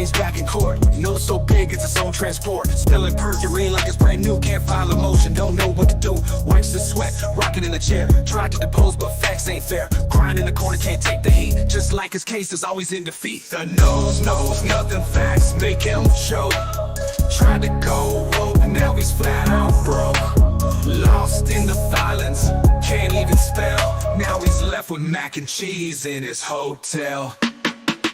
case back in court. Nose so big it's its own transport. Spilling perjury like it's brand new. Can't file a motion, don't know what to do. Wipes the sweat, rocking in the chair. Tried to depose but facts ain't fair. Crying in the corner, can't take the heat. Just like his case is always in defeat. The nose knows nothing, facts make him choke. Tried to go woke, now he's flat out broke. Lost in the violence, can't even spell. Now he's left with mac and cheese in his hotel.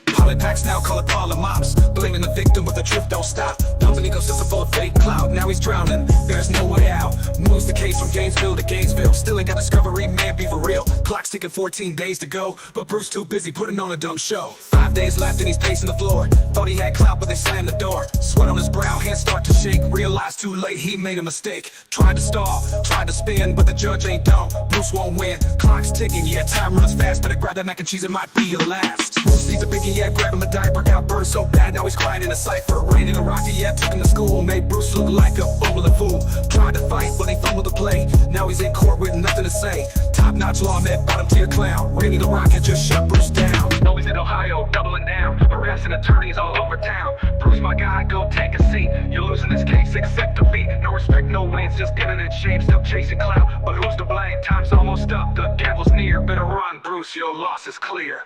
Pilot packs now call it all the mops. Blaming the victim but the truth don't stop. Built an ecosystem full of fake clout. Now he's drowning, there's no way out. Moves the case from Gainesville to Gainesville. Still ain't got discovery, man, be for real. Clock's ticking, 14 days to go. But Bruce too busy putting on a dumb show. 5 days left and he's pacing the floor. Thought he had clout but they slammed the door. Sweat on his brow, hands start to shake. Realized too late he made a mistake. Tried to stall, tried to spin, but the judge ain't dumb. Bruce won't win, clock's ticking, yeah, time runs fast. Better grab that mac and cheese, it might be your last. Bruce needs a biggie, yeah, grab him a diaper. Got burned so bad, now he's crying in a cipher. Raining a rocky, yeah, took him to school. Made Bruce look like a bumbling fool. Tried to fight, but he fumbled the play. Now he's in court with nothing to say. Top-notch lawman, bottom tier clown. Ready to rock and just shut Bruce down. Know he's in Ohio, doubling down. Harassing attorneys all over town. Bruce, my guy, go take a seat. You're losing this case, accept defeat. No respect, no wins, just getting in shape. Still chasing clout, but who's to blame? Time's almost up, the devil's near. Better run, Bruce, your loss is clear.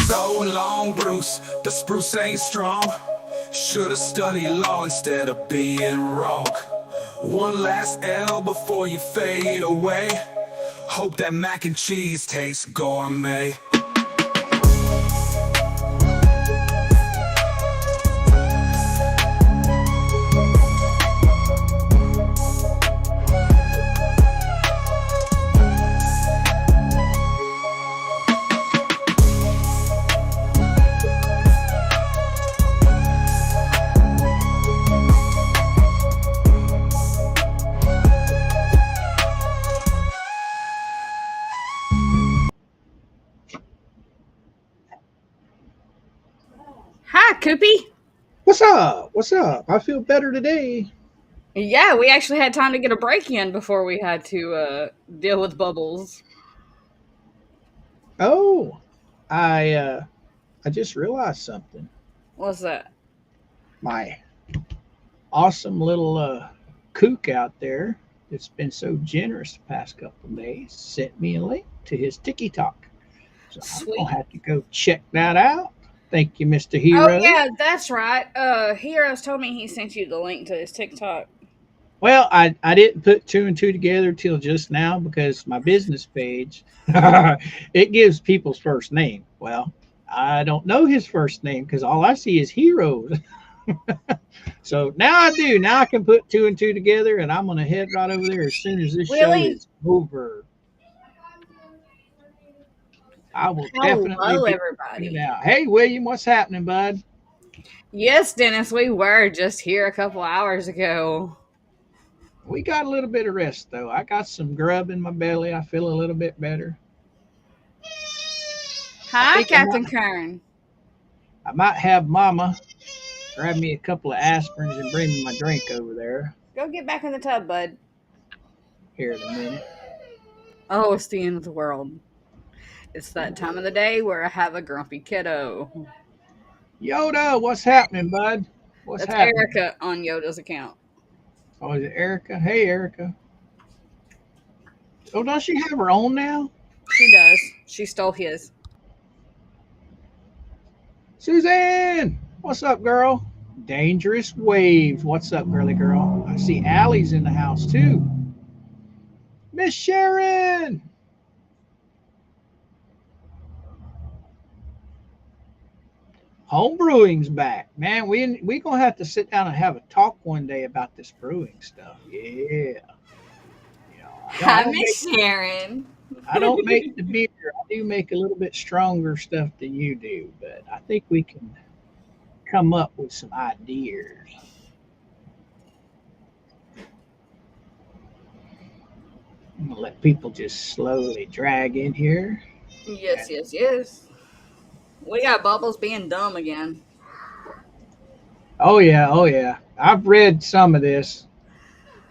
So long, Bruce, the spruce ain't strong. Should've studied law instead of being wrong. One last L before you fade away. Hope that mac and cheese tastes gourmet. Hi, Koopy. What's up? What's up? I feel better today. Yeah, we actually had time to get a break in before we had to deal with Bubbles. Oh, I just realized something. What's that? My awesome little kook out there that's been so generous the past couple of days sent me a link to his TikTok. So Sweet. I'm gonna have to go check that out. Thank you, Mr. Hero. Oh, yeah, that's right. Heroes told me he sent you the link to his TikTok. Well, I didn't put two and two together till just now because my business page, it gives people's first name. Well, I don't know his first name because all I see is Heroes. So now I do. Now I can put two and two together, and I'm going to head right over there as soon as this show is over. I will definitely be everybody. checking it out. Hey, William, what's happening, bud? Yes, Dennis, we were just here a couple hours ago. We got a little bit of rest, though. I got some grub in my belly. I feel a little bit better. Hi, Captain Kern. I might have Mama grab me a couple of aspirins and bring me my drink over there Go get back in the tub, bud. here in a minute. Oh, it's the end of the world. It's that time of the day where I have a grumpy kiddo. Yoda, what's happening, bud? What's That's happening? Erica on Yoda's account. Oh, is it Erica? Hey, Erica. Oh, does she have her own now? She does. She stole his. Suzanne, what's up, girl? Dangerous Waves. What's up, girly girl? I see Allie's in the house, too. Miss Sharon. Home brewing's back, man. We gonna have to sit down and have a talk one day about this brewing stuff. Yeah. Hi, Miss Sharon. I don't make the beer. I do make a little bit stronger stuff than you do, but I think we can come up with some ideas. I'm gonna let people just slowly drag in here. Yes. We got Bubbles being dumb again. Oh yeah, oh yeah. I've read some of this,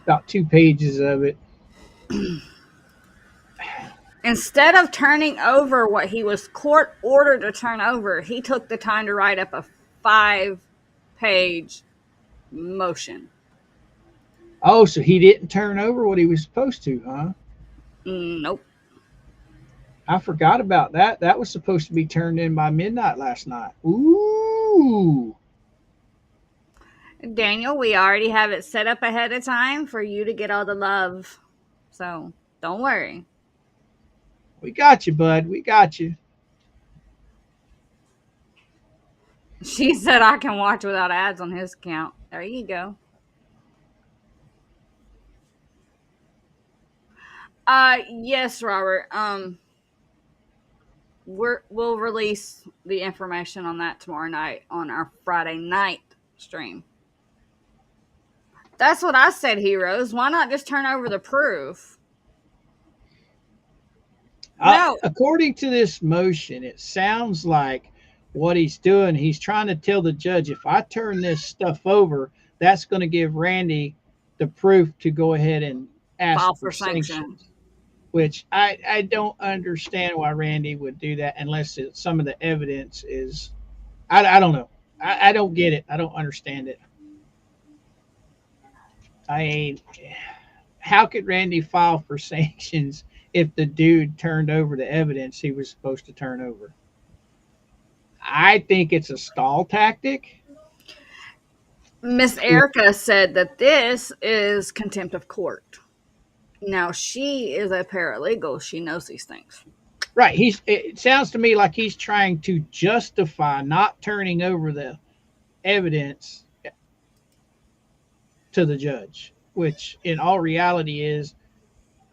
about 2 pages of it. Instead of turning over what he was court ordered to turn over, he took the time to write up a 5-page motion. Oh, so he didn't turn over what he was supposed to, huh? Nope. I forgot about that. That was supposed to be turned in by midnight last night. Ooh. Daniel, we already have it set up ahead of time for you to get all the love. So don't worry. We got you, bud. We got you. She said I can watch without ads on his account. There you go. Yes, Robert. We'll release the information on that tomorrow night on our Friday night stream. That's what I said, heroes. Why not just turn over the proof? No. According to this motion, it sounds like what he's doing, he's trying to tell the judge, if I turn this stuff over, that's going to give Randy the proof to go ahead and ask File for for sanction. sanctions. Which I don't understand why Randy would do that unless some of the evidence is, I don't know. I don't get it. I don't understand it. I mean, how could Randy file for sanctions if the dude turned over the evidence he was supposed to turn over? I think it's a stall tactic. Miss Erica said that this is contempt of court. Now, she is a paralegal. She knows these things. Right. It sounds to me like he's trying to justify not turning over the evidence to the judge, which in all reality is,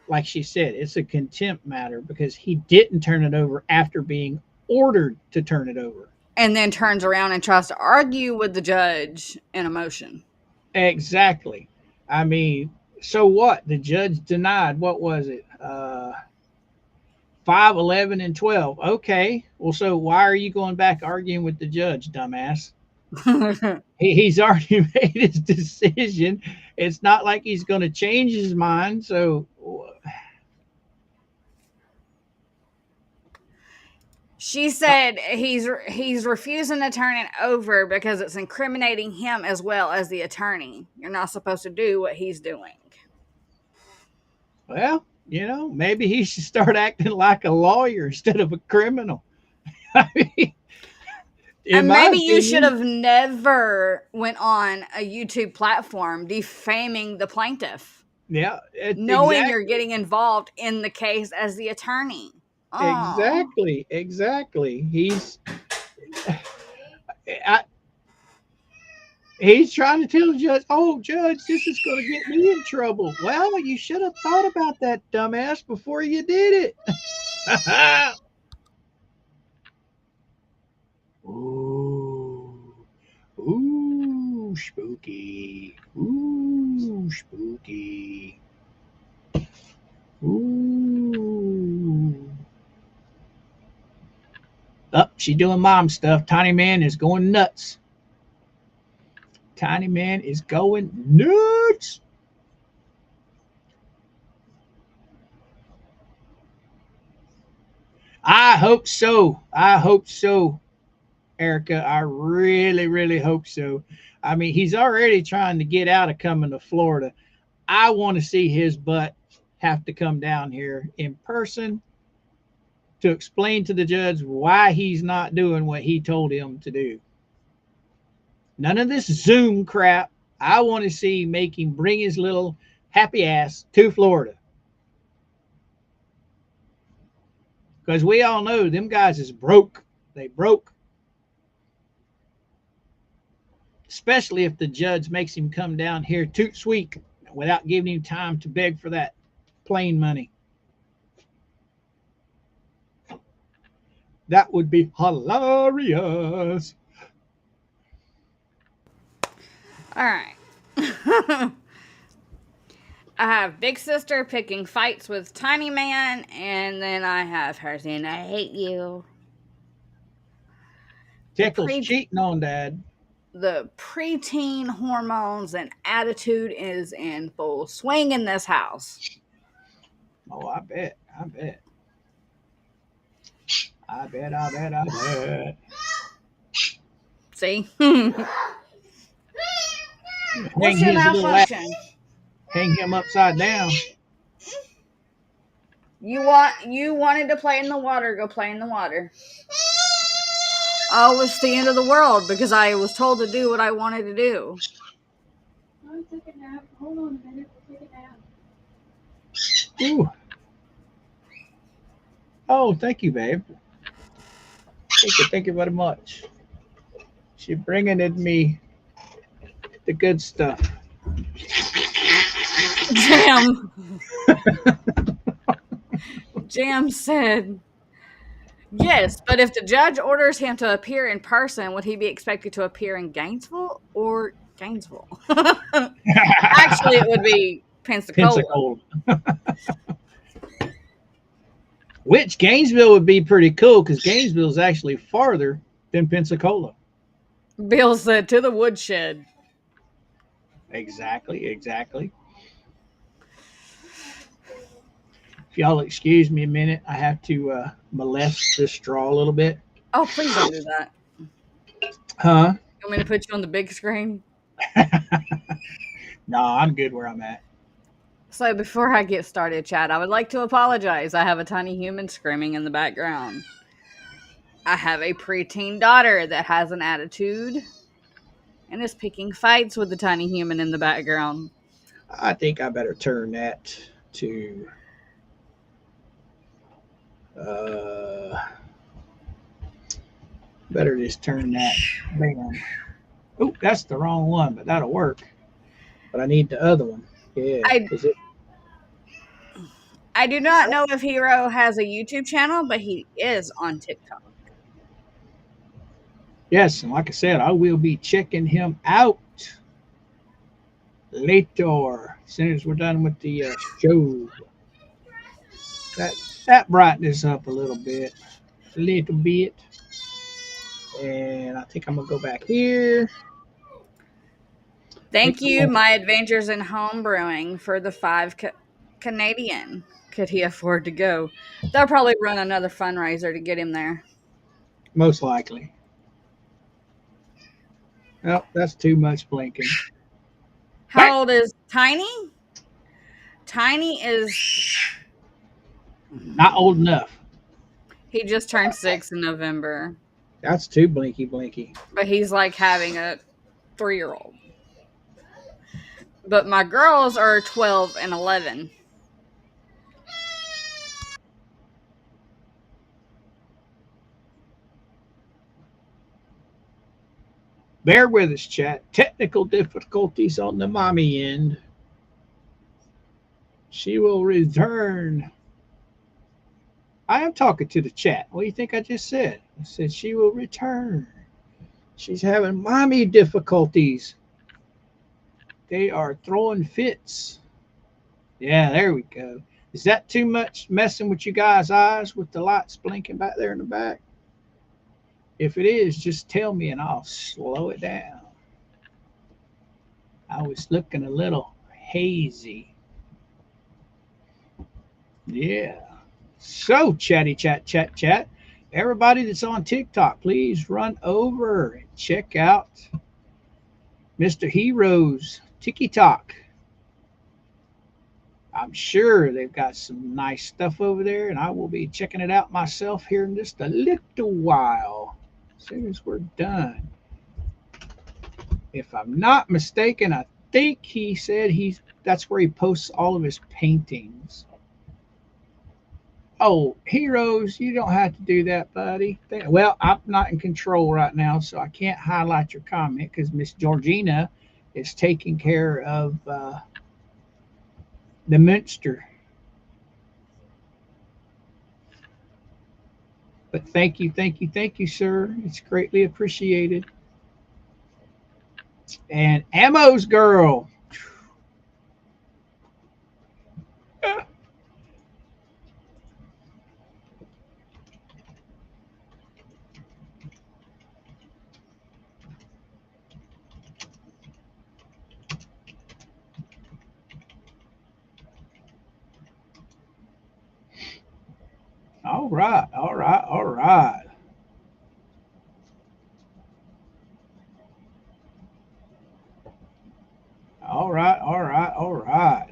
like she said, it's a contempt matter because he didn't turn it over after being ordered to turn it over. And then turns around and tries to argue with the judge in a motion. Exactly. I mean, so what? The judge denied, what was it? 5, 11, and 12. Okay. Well, so why are you going back arguing with the judge, dumbass? He's already made his decision. It's not like he's going to change his mind. So she said he's refusing to turn it over because it's incriminating him as well as the attorney. You're not supposed to do what he's doing. Well, maybe he should start acting like a lawyer instead of a criminal. I mean, and maybe you should have never went on a YouTube platform defaming the plaintiff. Yeah. Knowing exactly. you're getting involved in the case as the attorney. Exactly. He's trying to tell the judge, oh, judge, this is going to get me in trouble. Well, you should have thought about that, dumbass, before you did it. Ooh, spooky. Ooh, spooky. Ooh. Up, she's doing mom stuff. Tiny man is going nuts. Tiny man is going nuts. I hope so. Erica. I really, really hope so. I mean, he's already trying to get out of coming to Florida. I want to see his butt have to come down here in person to explain to the judge why he's not doing what he told him to do. None of this Zoom crap. I want to see make him bring his little happy ass to Florida. Because we all know them guys is broke. They broke. Especially if the judge makes him come down here toot sweet without giving him time to beg for that plane money. That would be hilarious. All right. I have Big Sister picking fights with Tiny Man, and then I have her saying, I hate you. Tickle's cheating on Dad. the preteen hormones and attitude is in full swing in this house. Oh, I bet. I bet. I bet. I bet. I bet. See? Hang What's your his little ass. malfunction? Hang him upside down. You wanted to play in the water, go play in the water. Oh, it's the end of the world because I was told to do what I wanted to do. I took a nap. Hold on a minute. We'll take a nap. Ooh. Oh, thank you, babe. Thank you very much. She bringing in me the good stuff. Jam. Jam said, yes, but if the judge orders him to appear in person, would he be expected to appear in Gainesville or Gainesville? Actually, it would be Pensacola. Pensacola. Which Gainesville would be pretty cool because Gainesville is actually farther than Pensacola. Bill said, to the woodshed. Exactly. If y'all excuse me a minute, I have to molest this straw a little bit. Oh, please don't do that. Huh? You want me to put you on the big screen? No, I'm good where I'm at. So before I get started, Chad, I would like to apologize. I have a tiny human screaming in the background. I have a preteen daughter that has an attitude and is picking fights with the tiny human in the background. I think I better turn that to better just turn that down. Oh, that's the wrong one, but that'll work. But I need the other one. Yeah. I do not know if Hero has a YouTube channel, but he is on TikTok. Yes, and like I said, I will be checking him out later as soon as we're done with the show. That brightness up a little bit, and I think I'm gonna go back here. Thank you, My Adventures in Home Brewing, for the 5 Canadian. Could he afford to go? They'll probably run another fundraiser to get him there. Most likely. Oh, that's too much blinking. How old is Tiny? Tiny is not old enough. He just turned 6 in November. That's too blinky. But he's like having a 3-year-old. But my girls are 12 and 11. Bear with us, chat. Technical difficulties on the mommy end. She will return. I am talking to the chat. What do you think I just said? I said she will return. She's having mommy difficulties. They are throwing fits. Yeah, there we go. Is that too much messing with you guys' eyes with the lights blinking back there in the back? If it is, just tell me and I'll slow it down. I was looking a little hazy. Yeah. So, chatty chat. Everybody that's on TikTok, please run over and check out Mr. Hero's TikTok. I'm sure they've got some nice stuff over there, and I will be checking it out myself here in just a little while, as soon as we're done. If I'm not mistaken, I think he said that's where he posts all of his paintings. Oh, Heroes, you don't have to do that, buddy. Well, I'm not in control right now, so I can't highlight your comment because Miss Georgina is taking care of the Munster. But thank you, sir. It's greatly appreciated. And Ammo's girl. All right, all right, all right. All right, all right, all right.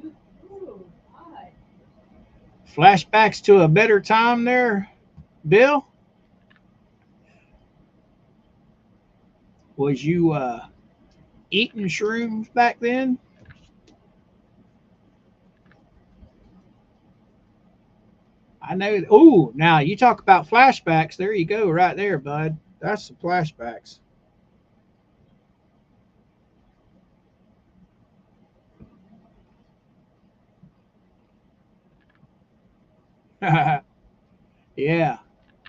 Ooh, hi. Flashbacks to a better time there, Bill? Was you eating shrooms back then? I know. Oh, now you talk about flashbacks. There you go, right there, bud. That's some flashbacks. Yeah,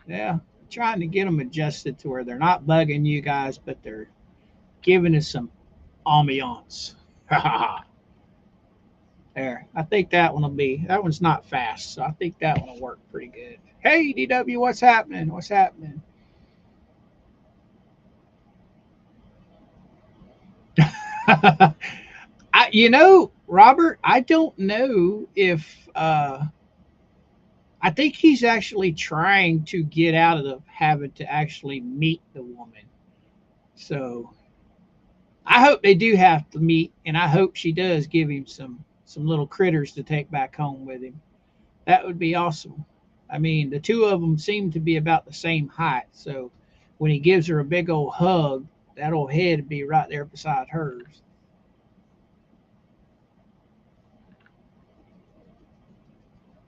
yeah. Trying to get them adjusted to where they're not bugging you guys, but they're giving us some ambiance. There. I think that one will be. That one's not fast, so I think that one will work pretty good. Hey, DW, what's happening? What's happening? Robert, I don't know if I think he's actually trying to get out of the habit to actually meet the woman. So I hope they do have to meet, and I hope she does give him some little critters to take back home with him. That would be awesome. I mean, the two of them seem to be about the same height, so when he gives her a big old hug, that old head would be right there beside hers.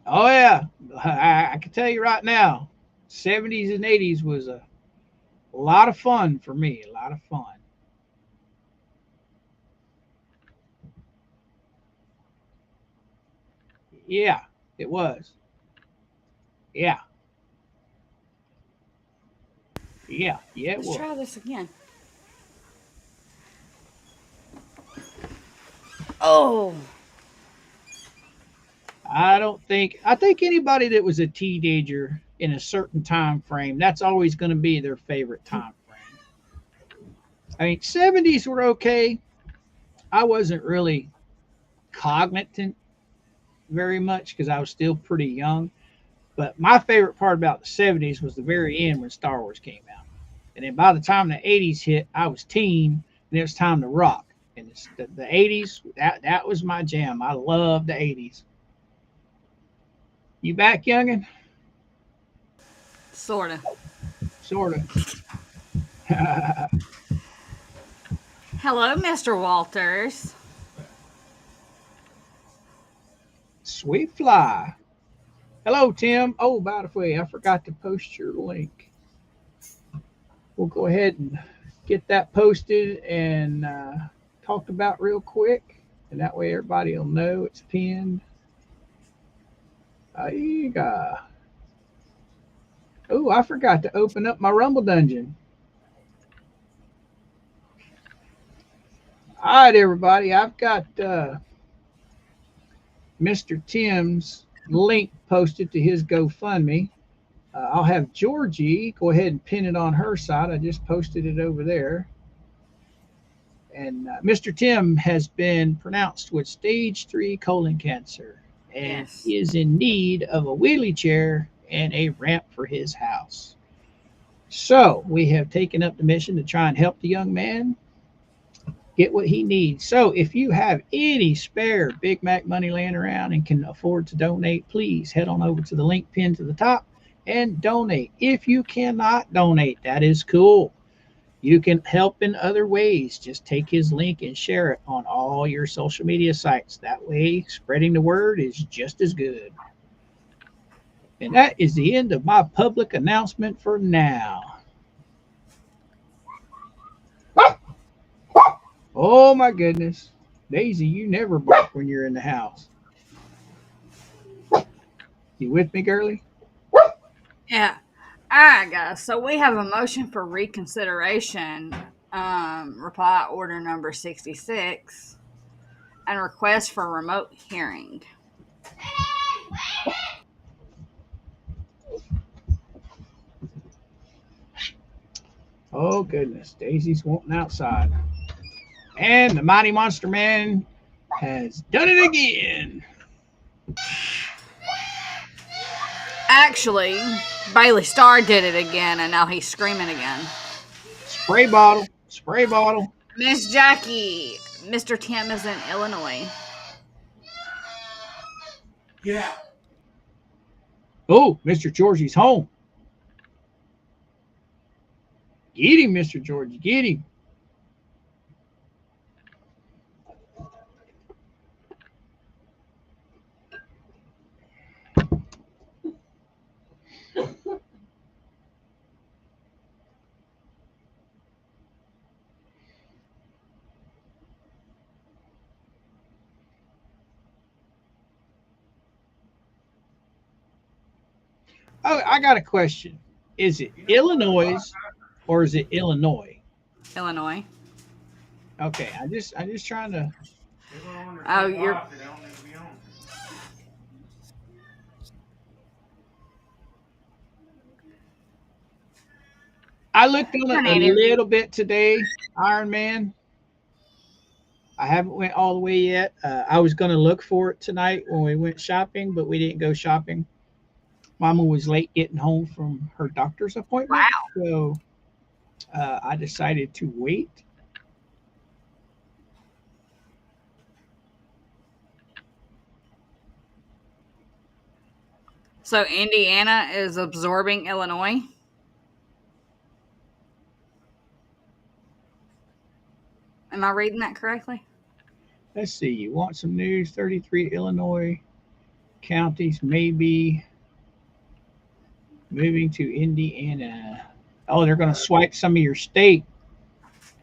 Oh yeah, I can tell you right now, 70s and 80s was a lot of fun for me. A lot of fun. Yeah, it was. Yeah, yeah, it Let's was. try this again. Oh, I think anybody that was a teenager in a certain time frame, that's always going to be their favorite time frame. I mean, 70s were okay. I wasn't really cognizant very much because I was still pretty young. But my favorite part about the 70s was the very end when Star Wars came out. And then by the time the 80s hit, I was teen and it was time to rock. And the 80s, that was my jam. I love the 80s. You back, youngin? sorta. Sort of. Hello, Mr. Walters. Sweet fly. Hello, Tim. Oh, by the way, I forgot to post your link. We'll go ahead and get that posted and talked about real quick. And that way everybody will know it's pinned. Aiga. Oh, I forgot to open up my Rumble Dungeon. All right, everybody. I've got Mr. Tim's link posted to his GoFundMe. I'll have Georgie go ahead and pin it on her side. I just posted it over there. And Mr. Tim has been pronounced with stage 3 colon cancer and Yes. is in need of a wheelie chair and a ramp for his house. So we have taken up the mission to try and help the young man get what he needs. So if you have any spare Big Mac money laying around and can afford to donate, please head on over to the link pinned to the top and donate. If you cannot donate, that is cool. You can help in other ways. Just take his link and share it on all your social media sites. That way, spreading the word is just as good. And that is the end of my public announcement for now. Oh my goodness. Daisy, you never bark when you're in the house. You with me, girly? Yeah. All right, guys. So we have a motion for reconsideration, reply order number 66, and request for remote hearing. Oh goodness. Daisy's wanting outside. And the Mighty Monster Man has done it again. Actually, Bailey Starr did it again, and now he's screaming again. Spray bottle. Spray bottle. Miss Jackie, Mr. Tim is in Illinois. Yeah. Oh, Mr. Georgie's home. Get him, Mr. Georgie. Get him. Oh, I got a question. Is it Illinois or is it Illinois? Illinois. Okay, I just trying to. Oh, you're. I looked on it a Native. little bit today, Iron Man. I haven't went all the way yet. I was going to look for it tonight when we went shopping, but we didn't go shopping. Mama was late getting home from her doctor's appointment, so I decided to wait. So Indiana is absorbing Illinois. Am I reading that correctly? Let's see. You want some news? 33 Illinois counties may be moving to Indiana. Oh, they're going to swipe some of your state.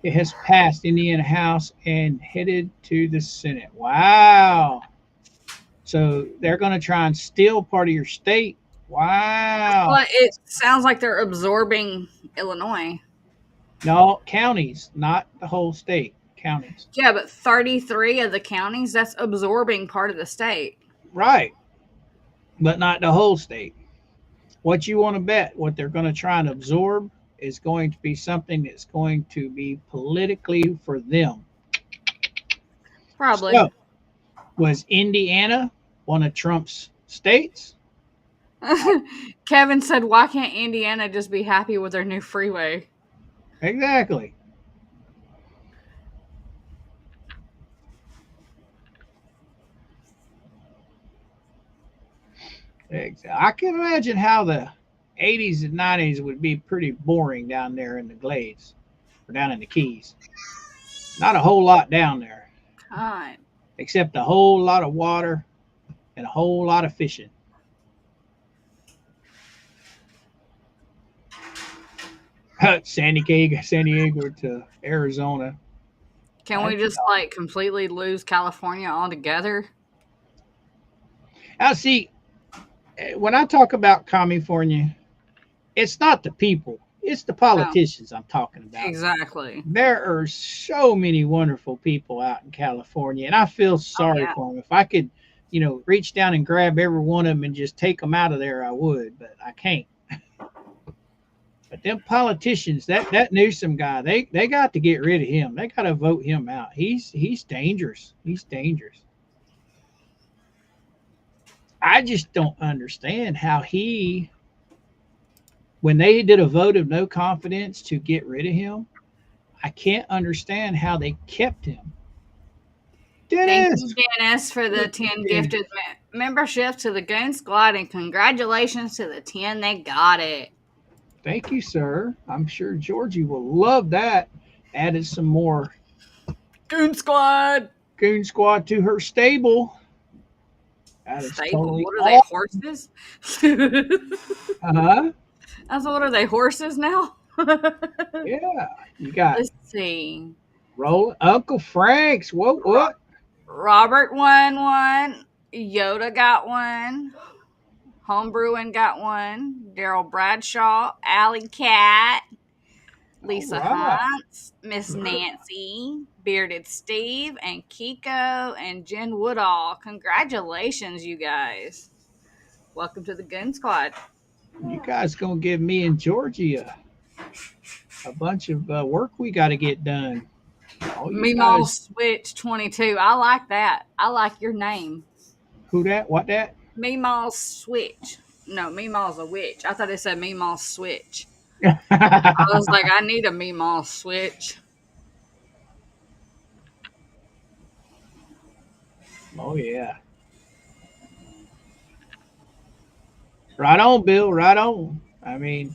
It has passed Indiana House and headed to the Senate. Wow. So they're going to try and steal part of your state. Wow. Well, it sounds like they're absorbing Illinois. No, counties, not the whole state. Counties. Yeah, but 33 of the counties, that's absorbing part of the state. Right. But not the whole state. What you want to bet, what they're going to try and absorb is going to be something that's going to be politically for them. Probably. So, was Indiana one of Trump's states? Kevin said, why can't Indiana just be happy with their new freeway? Exactly. I can imagine how the 80s and 90s would be pretty boring down there in the Glades or down in the Keys. Not a whole lot down there, God. except a whole lot of water and a whole lot of fishing. San Diego to Arizona. Can we just like completely lose California altogether? Now, see, when I talk about California, it's not the people, it's the politicians I'm talking about. Exactly. There are so many wonderful people out in California, and I feel sorry for them. If I could, reach down and grab every one of them and just take them out of there, I would, but I can't. But them politicians, that Newsom guy, they got to get rid of him. They got to vote him out. He's dangerous. He's dangerous. I just don't understand how when they did a vote of no confidence to get rid of him, I can't understand how they kept him. Dennis. Thank you, Dennis, for the 10 gifted memberships to the Goon Squad, and congratulations to the 10 that got it. Thank you, sir. I'm sure Georgie will love that. Added some more Goon Squad to her stable. That is stable? totally What are they, horses? Uh-huh. What are they, horses now? Yeah. You got Let's see. Roll Uncle Frank's. What? Robert won one. Yoda got one. Homebrewing got one. Daryl Bradshaw, Alley Cat, Lisa Hunt, Miss Nancy, Bearded Steve, and Kiko and Jen Woodall. Congratulations, you guys. Welcome to the Goon Squad. You guys gonna give me and Georgie a bunch of work we got to get done. Oh, you Meemaw guys, Switch 22. I like that. I like your name. who that? What that? Meemaw Switch. No, Meemaw's a witch. I thought it said Meemaw Switch. I was like, I need a Meemaw Switch. Oh yeah. Right on, Bill. Right on. I mean,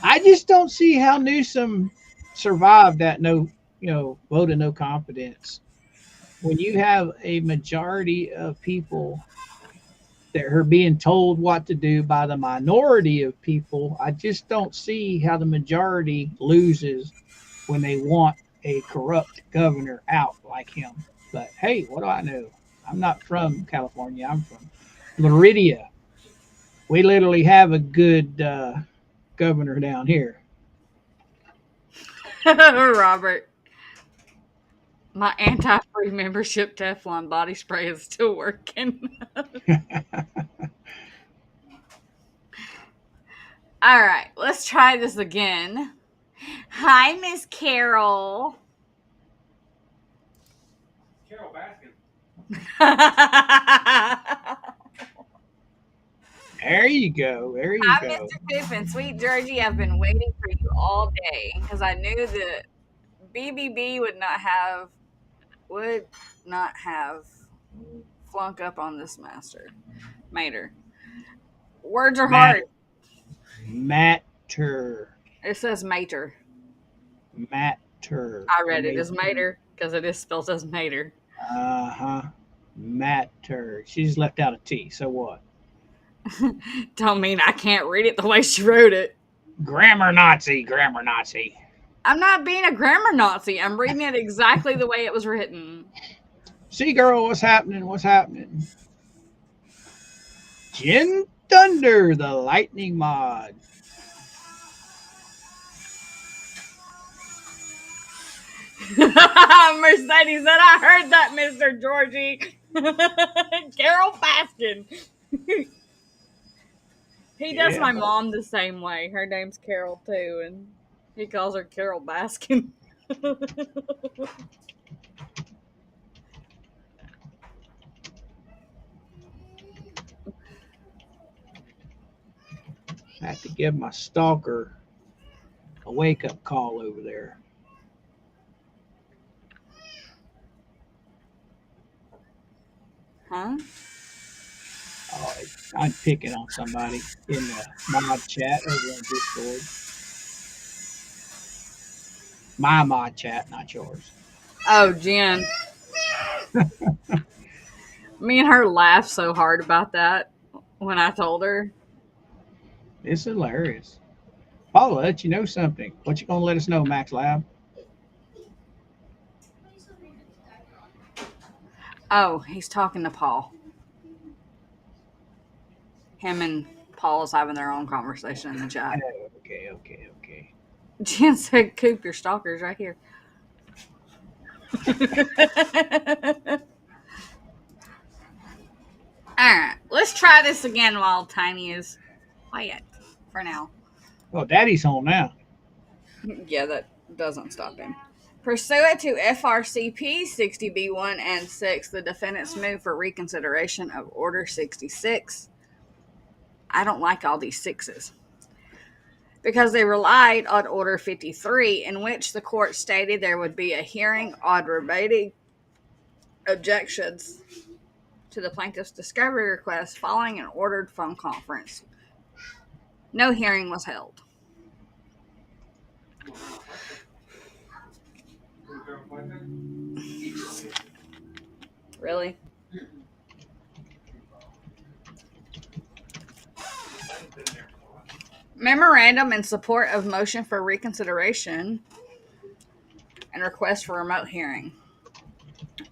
I just don't see how Newsom survived that vote of no confidence. When you have a majority of people that are being told what to do by the minority of people, I just don't see how the majority loses when they want a corrupt governor out like him. But hey, what do I know? I'm not from California. I'm from Florida. We literally have a good governor down here. Robert, my anti-free membership Teflon body spray is still working. All right, let's try this again. Hi, Miss Carol. Carol Baskin. Hi, There you go. There you go. Mr. Poop and Sweet Georgie. I've been waiting for you all day because I knew that BBB would not have flunk up on this mater. Words are Matt hard. matter. It says mater. Matter. I read it as mater because it is spelled as mater. Uh-huh. Matter. She's left out a T. So what? Don't mean I can't read it the way she wrote it. Grammar Nazi. Grammar Nazi. I'm not being a grammar Nazi. I'm reading it exactly the way it was written. See, girl, what's happening? What's happening? Jen Thunder, the lightning mod. Mercedes said, I heard that, Mr. Georgie. Carol Baskin. He does my mom the same way. Her name's Carol, too, and he calls her Carol Baskin. I have to give my stalker a wake-up call over there. Huh? Oh, I'm picking on somebody in the mod chat over on Discord. My mod chat, not yours. Oh, Jen. Me and her laughed so hard about that when I told her. It's hilarious. Paul, let you know something. What you gonna let us know, Max Lab? Oh, he's talking to Paul. Him and Paul is having their own conversation in the chat. Oh, okay. Jen said, Coop, your stalker's right here. Alright, let's try this again while Tiny is quiet for now. Oh, Daddy's home now. Yeah, that doesn't stop him. Pursuant to FRCP 60B1 and 6, the defendants move for reconsideration of Order 66. I don't like all these sixes. Because they relied on Order 53, in which the court stated there would be a hearing on remaining objections to the plaintiff's discovery request following an ordered phone conference. No hearing was held. Really? Memorandum in support of motion for reconsideration and request for remote hearing.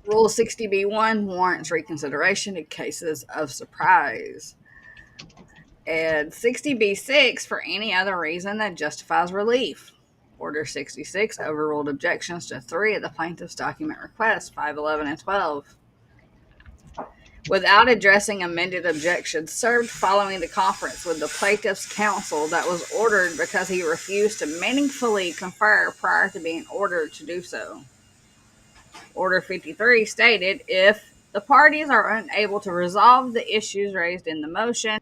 Rule 60B1 warrants reconsideration in cases of surprise. And 60B6 for any other reason that justifies relief. Order 66 overruled objections to 3 of the plaintiff's document requests, 5, 11, and 12. Without addressing amended objections served following the conference with the plaintiff's counsel that was ordered because he refused to meaningfully confer prior to being ordered to do so. Order 53 stated, if the parties are unable to resolve the issues raised in the motion,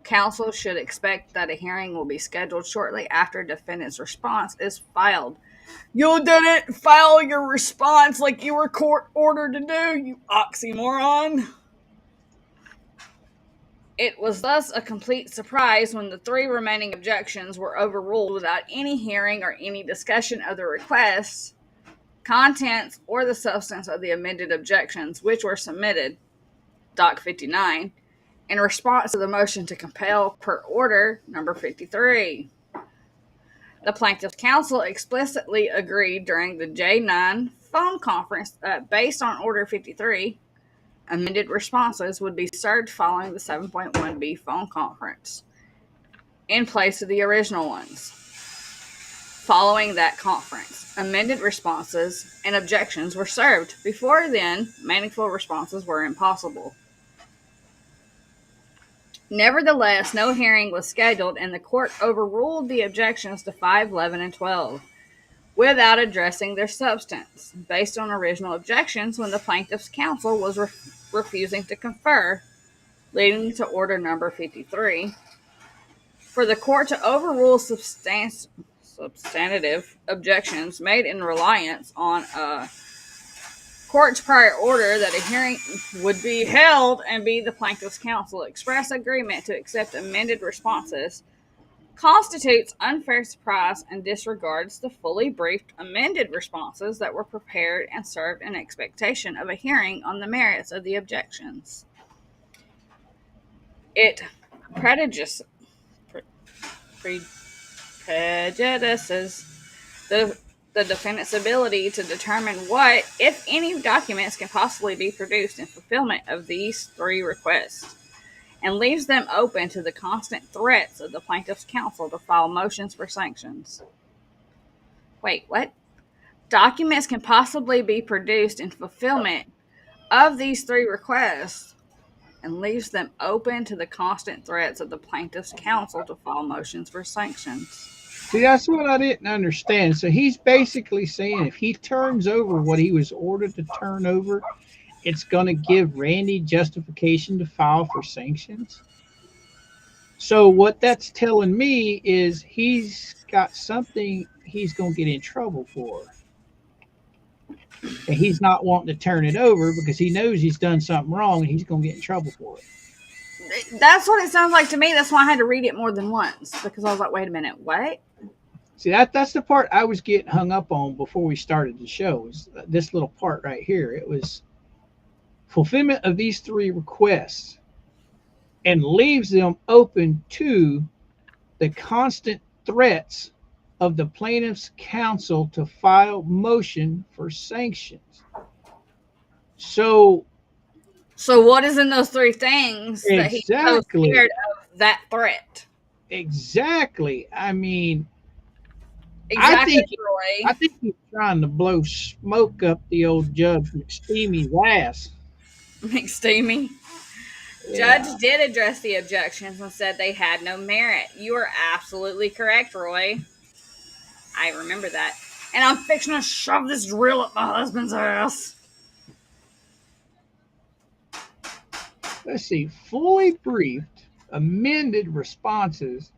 counsel should expect that a hearing will be scheduled shortly after defendant's response is filed. You didn't file your response like you were court ordered to do, you oxymoron. It was thus a complete surprise when the 3 remaining objections were overruled without any hearing or any discussion of the requests, contents, or the substance of the amended objections, which were submitted, Doc 59, in response to the motion to compel per order number 53. The plaintiff's counsel explicitly agreed during the J9 phone conference that, based on Order 53, amended responses would be served following the 7.1b phone conference, in place of the original ones. Following that conference, amended responses and objections were served. Before then, meaningful responses were impossible. Nevertheless, no hearing was scheduled, and the court overruled the objections to 5, 11, and 12 without addressing their substance, based on original objections when the plaintiff's counsel was refusing to confer, leading to order number 53. For the court to overrule substantive objections made in reliance on a court's prior order that a hearing would be held and be the plaintiff's counsel express agreement to accept amended responses constitutes unfair surprise and disregards the fully briefed amended responses that were prepared and served in expectation of a hearing on the merits of the objections. It prejudices the defendant's ability to determine what, if any, documents can possibly be produced in fulfillment of these 3 requests, and leaves them open to the constant threats of the plaintiff's counsel to file motions for sanctions. Wait, what? Documents can possibly be produced in fulfillment of these 3 requests, and leaves them open to the constant threats of the plaintiff's counsel to file motions for sanctions. See, that's what I didn't understand. So he's basically saying if he turns over what he was ordered to turn over, it's going to give Randy justification to file for sanctions. So what that's telling me is he's got something he's going to get in trouble for. And he's not wanting to turn it over because he knows he's done something wrong and he's going to get in trouble for it. That's what it sounds like to me. That's why I had to read it more than once, because I was like, wait a minute, what? See, that's the part I was getting hung up on before we started the show, was this little part right here. It was fulfillment of these 3 requests and leaves them open to the constant threats of the plaintiff's counsel to file motion for sanctions. So what is in those 3 things that he's so scared of that threat? Exactly. I mean, exactly, I think he's trying to blow smoke up the old Judge McSteamy's ass. McSteamy? Yeah. Judge did address the objections and said they had no merit. You are absolutely correct, Roy. I remember that. And I'm fixing to shove this drill up my husband's ass. Let's see. Fully briefed, amended responses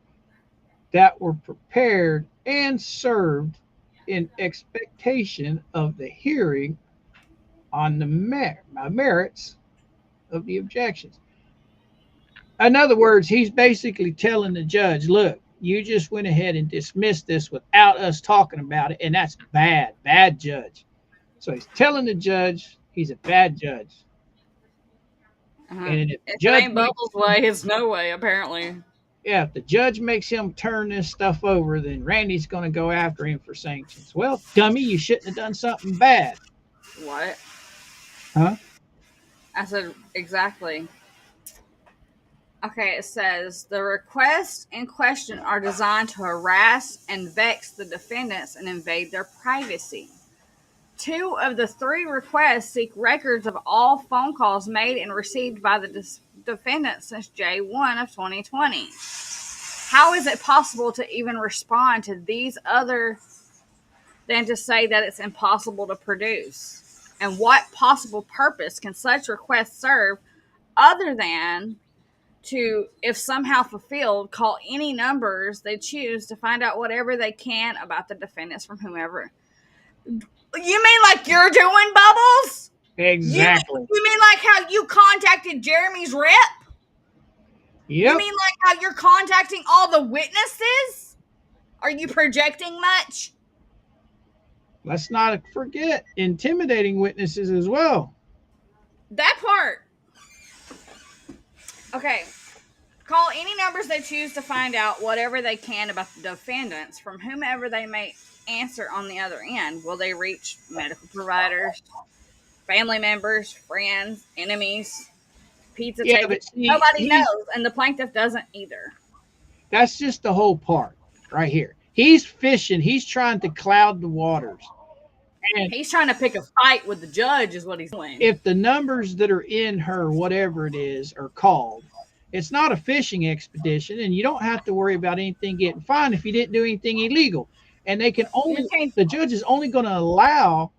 that were prepared and served in expectation of the hearing on the merits of the objections. In other words, he's basically telling the judge, look, you just went ahead and dismissed this without us talking about it, and that's bad judge. So he's telling the judge he's a bad judge. And if it ain't Bubbles' way, it's no way, apparently. Yeah, if the judge makes him turn this stuff over, then Randy's going to go after him for sanctions. Well, dummy, you shouldn't have done something bad. What? Huh? I said, exactly. Okay, it says, the requests in question are designed to harass and vex the defendants and invade their privacy. 2 of the 3 requests seek records of all phone calls made and received by the defendant since J1 of 2020. How is it possible to even respond to these other than to say that it's impossible to produce? And what possible purpose can such requests serve other than to, if somehow fulfilled, call any numbers they choose to find out whatever they can about the defendants from whomever? You mean like you're doing, Bubbles? Exactly. You mean like how you contacted Jeremy's rep? You Yep. mean like how you're contacting all the witnesses? Are you projecting much? Let's not forget intimidating witnesses as well. That part. Okay. Call any numbers they choose to find out whatever they can about the defendants from whomever they may answer on the other end. Will they reach medical providers, family members, friends, enemies, pizza Yeah, takers? but see, Nobody knows, and the plaintiff doesn't either. that's just the whole part right here. He's fishing. He's trying to cloud the waters. And He's trying to pick a fight with the judge, is what he's doing. if the numbers that are in her, whatever it is, are called, it's not a fishing expedition, and you don't have to worry about anything getting fined if you didn't do anything illegal. And they can only, the judge is only going to allow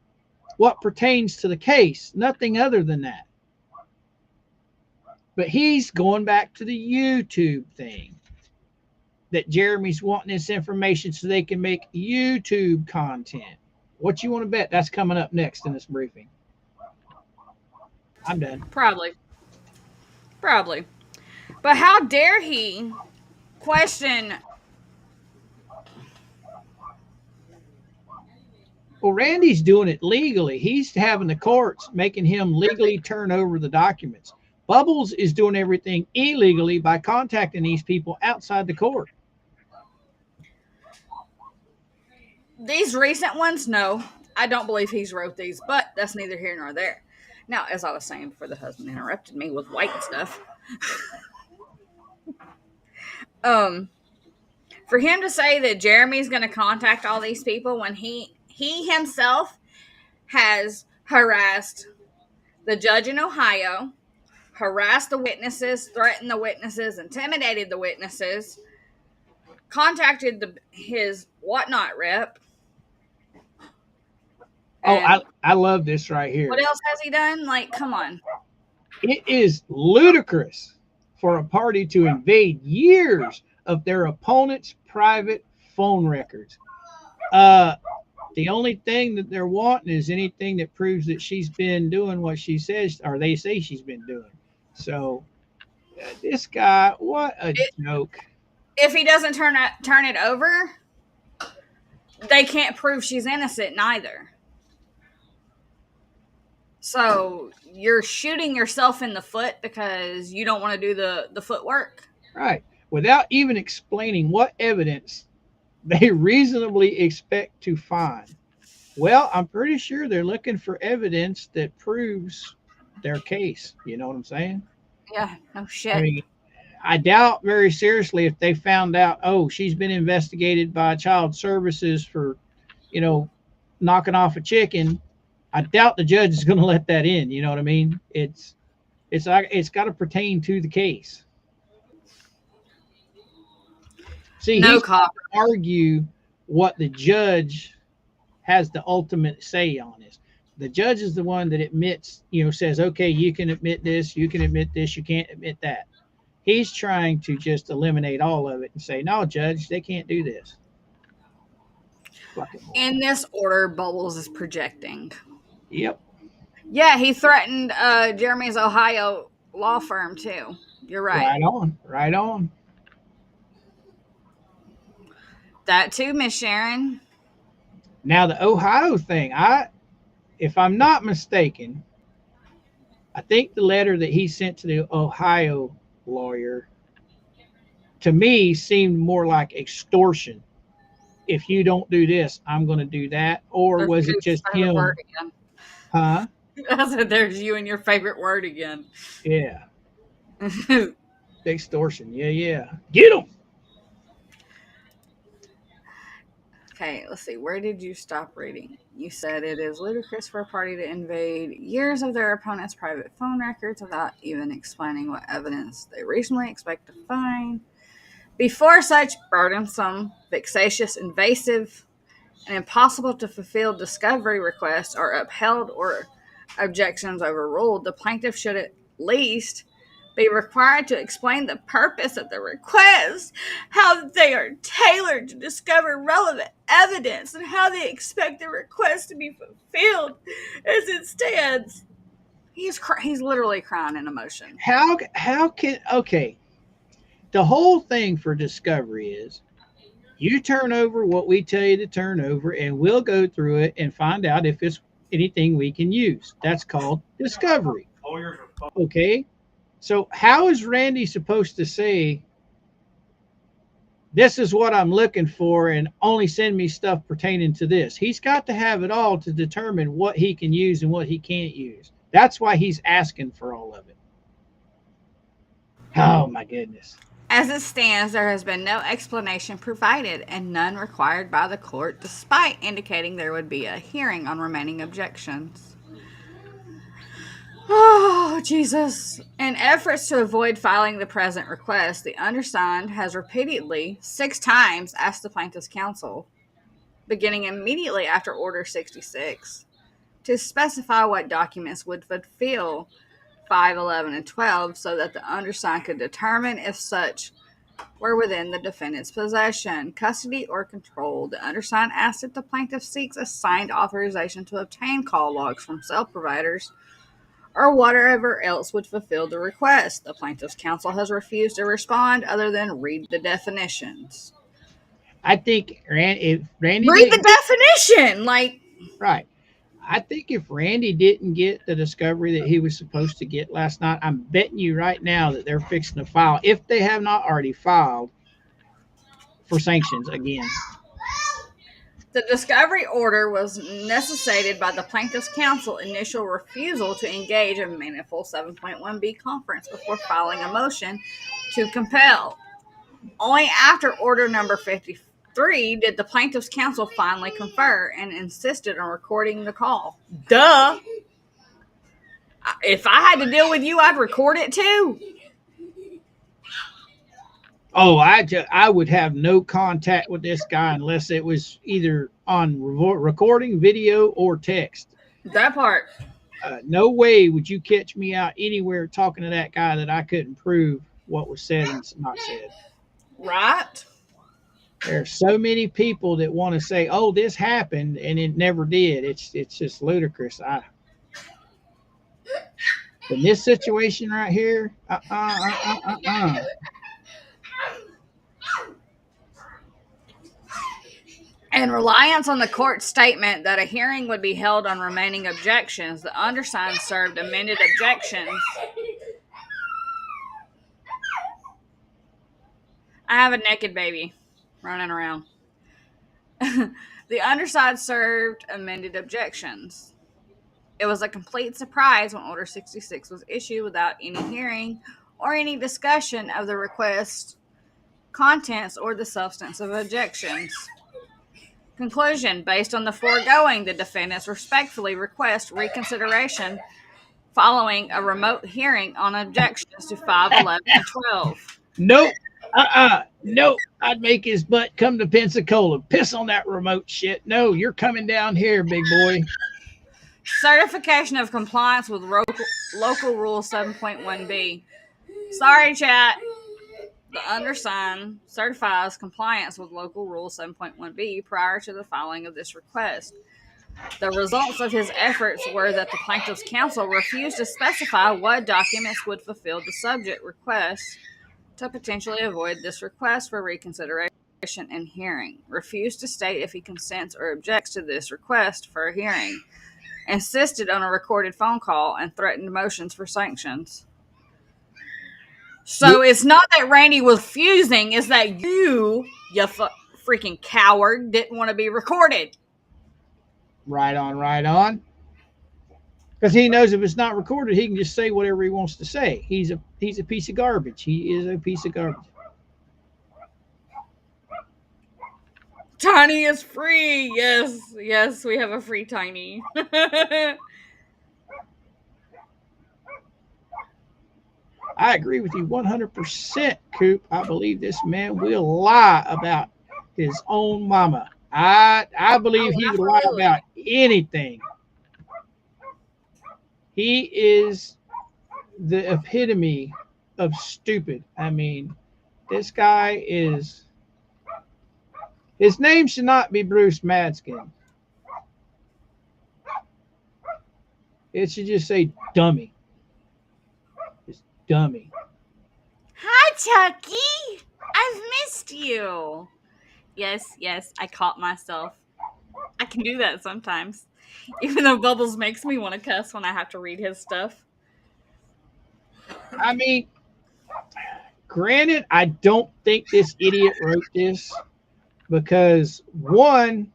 what pertains to the case, nothing other than that. But he's going back to the YouTube thing that Jeremy's wanting this information so they can make YouTube content. What you want to bet? That's coming up next in this briefing. I'm done. Probably. But how dare he question? Well, Randy's doing it legally. He's having the courts making him legally turn over the documents. Bubbles is doing everything illegally by contacting these people outside the court. These recent ones, no. I don't believe he's wrote these, but that's neither here nor there. Now, as I was saying before the husband interrupted me with white stuff, for him to say that Jeremy's going to contact all these people when he himself has harassed the judge in Ohio, harassed the witnesses, threatened the witnesses, intimidated the witnesses, contacted his whatnot rep. Oh, I love this right here. What else has he done? Like, come on. It is ludicrous for a party to invade years of their opponent's private phone records. The only thing that they're wanting is anything that proves that she's been doing what she says, or they say she's been doing. So this guy, what a joke. If he doesn't turn it over, they can't prove she's innocent neither. So you're shooting yourself in the foot because you don't want to do the footwork. Right. Without even explaining what evidence they reasonably expect to find. Well, I'm pretty sure they're looking for evidence that proves their case. You know what I'm saying? Yeah, no shit. I mean, I doubt very seriously if they found out, oh, she's been investigated by child services for, knocking off a chicken. I doubt the judge is going to let that in. You know what I mean? It's got to pertain to the case. See, no he's cop argue what the judge has the ultimate say on this. The judge is the one that admits, says, okay, you can admit this, you can't admit that. He's trying to just eliminate all of it and say, no, judge, they can't do this. In this order, Bubbles is projecting. Yep. Yeah, he threatened Jeremy's Ohio law firm too. You're right. Right on. That too, Miss Sharon. Now the Ohio thing, if I'm not mistaken, I think the letter that he sent to the Ohio lawyer, to me, seemed more like extortion. If you don't do this, I'm going to do that. Or was it just him? Huh? I said, there's you and your favorite word again. Yeah. Extortion. Yeah. Get him. Okay, let's see. Where did you stop reading? You said it is ludicrous for a party to invade years of their opponent's private phone records without even explaining what evidence they reasonably expect to find. Before such burdensome, vexatious, invasive, and impossible to fulfill discovery requests are upheld or objections overruled, the plaintiff should at least be required to explain the purpose of the request, how they are tailored to discover relevant evidence, and how they expect the request to be fulfilled as it stands. He's literally crying in emotion. How can okay? The whole thing for discovery is you turn over what we tell you to turn over, and we'll go through it and find out if it's anything we can use. That's called discovery. Okay. So how is Randy supposed to say, this is what I'm looking for and only send me stuff pertaining to this? He's got to have it all to determine what he can use and what he can't use. That's why he's asking for all of it. Oh my goodness. As it stands, there has been no explanation provided and none required by the court, despite indicating there would be a hearing on remaining objections. Oh, Jesus. In efforts to avoid filing the present request, the undersigned has repeatedly, 6 times, asked the plaintiff's counsel, beginning immediately after Order 66, to specify what documents would fulfill 5, 11, and 12 so that the undersigned could determine if such were within the defendant's possession, custody, or control. The undersigned asked if the plaintiff seeks a signed authorization to obtain call logs from cell providers or whatever else would fulfill the request. The plaintiff's counsel has refused to respond other than read the definitions. I think if Randy read the definition, right. I think if Randy didn't get the discovery that he was supposed to get last night, I'm betting you right now that they're fixing to file, if they have not already filed, for sanctions again. The discovery order was necessitated by the plaintiff's counsel initial refusal to engage in meaningful 7.1b conference before filing a motion to compel. Only after order number 53 did the plaintiff's counsel finally confer and insisted on recording the call. Duh! If I had to deal with you, I'd record it too. Oh, I would have no contact with this guy unless it was either on recording, video, or text. That part. No way would you catch me out anywhere talking to that guy that I couldn't prove what was said and not said. Right? There's so many people that want to say, "Oh, this happened," and it never did. It's just ludicrous. In this situation right here, In reliance on the court's statement that a hearing would be held on remaining objections, the undersigned served amended objections. I have a naked baby running around. The undersigned served amended objections. It was a complete surprise when Order 66 was issued without any hearing or any discussion of the request, contents, or the substance of objections. Conclusion. Based on the foregoing, the defendants respectfully request reconsideration following a remote hearing on objections to 5, 11, and 12. Nope. Nope. I'd make his butt come to Pensacola. Piss on that remote shit. No, you're coming down here, big boy. Certification of compliance with local rule 7.1b. Sorry, chat. The undersigned certifies compliance with local rule 7.1b prior to the filing of this request. The results of his efforts were that the plaintiff's counsel refused to specify what documents would fulfill the subject request to potentially avoid this request for reconsideration and hearing, refused to state if he consents or objects to this request for a hearing, insisted on a recorded phone call, and threatened motions for sanctions. So it's not that Randy was fusing, it's that you freaking coward, didn't want to be recorded. Right on. Because he knows if it's not recorded, he can just say whatever he wants to say. He's a piece of garbage. He is a piece of garbage. Tiny is free. Yes, we have a free Tiny. I agree with you 100%, Coop. I believe this man will lie about his own mama. I believe Oh, he would lie absolutely. about anything. He is the epitome of stupid. I mean, this guy is. His name should not be Bruce Madskin. It should just say dummy. Just dummy. Hi, Chucky. I've missed you. Yes, I caught myself. I can do that sometimes. Even though Bubbles makes me want to cuss when I have to read his stuff. I mean, granted, I don't think this idiot wrote this because one,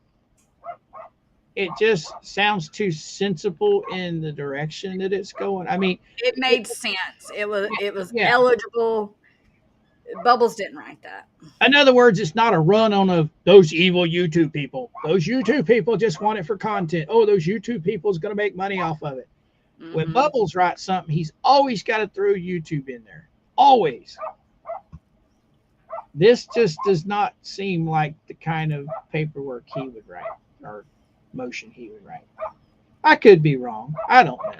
it just sounds too sensible in the direction that it's going. I mean, It made sense. It was yeah. eligible. Bubbles didn't write that. In other words, it's not a run on of those evil YouTube people. Those YouTube people just want it for content. Oh, those YouTube people is going to make money off of it. When Mhm. Bubbles writes something, he's always got to throw YouTube in there. Always. This just does not seem like the kind of paperwork he would write or motion he would write. I could be wrong. I don't know.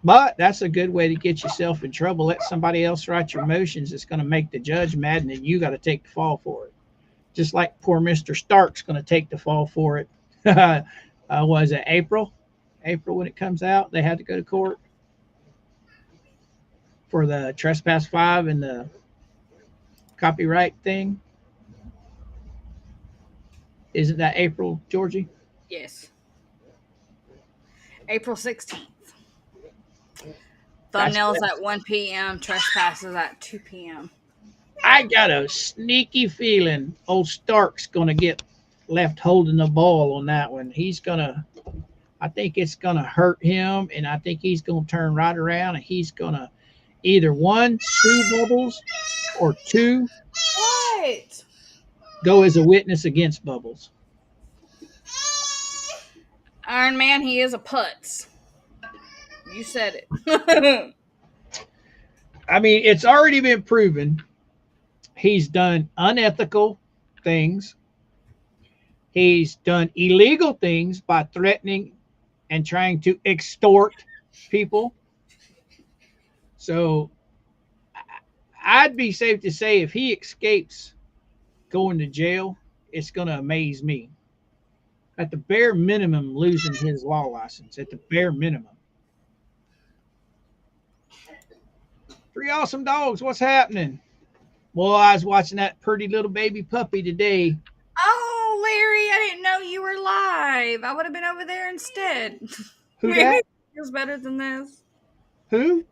But that's a good way to get yourself in trouble. Let somebody else write your motions. It's going to make the judge mad, and then you got to take the fall for it. Just like poor Mr. Stark's going to take the fall for it. Was it April? April when it comes out, they had to go to court for the trespass 5 and the copyright thing. Isn't that April, Georgie? Yes. April 16th. That's Thumbnails best. at 1 p.m. Trespasses at 2 p.m. I got a sneaky feeling old Stark's going to get left holding the ball on that one. I think it's going to hurt him, and I think he's going to turn right around, and he's going to either one, sue Bubbles, or two, What? go as a witness against Bubbles. Iron Man, he is a putz. You said it. I mean, it's already been proven he's done unethical things. He's done illegal things by threatening and trying to extort people. So I'd be safe to say if he escapes going to jail, it's going to amaze me. At the bare minimum, losing his law license. At the bare minimum. 3 awesome dogs. What's happening? Well, I was watching that pretty little baby puppy today. Oh, Larry, I didn't know you were live. I would have been over there instead. Who Maybe that? it feels better than this. Who?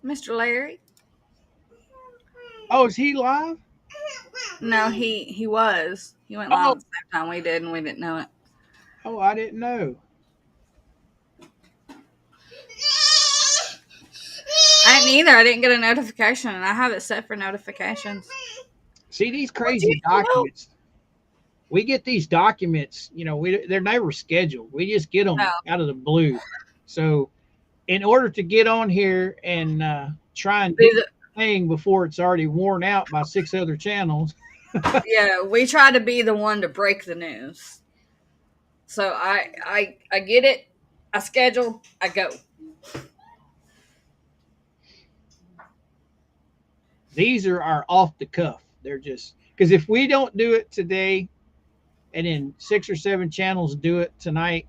Mr. Larry? Oh, is he live? No, he was. He went live at the same time we did, and we didn't know it. Oh, I didn't know. I didn't either. I didn't get a notification, and I have it set for notifications. See these crazy documents. We get these documents, they're never scheduled. We just get them out of the blue. So, in order to get on here and try and do the thing before it's already worn out by 6 other channels. Yeah, we try to be the one to break the news. So I get it. I schedule. I go. These are our off the cuff. They're just because if we don't do it today, and then 6 or 7 channels do it tonight,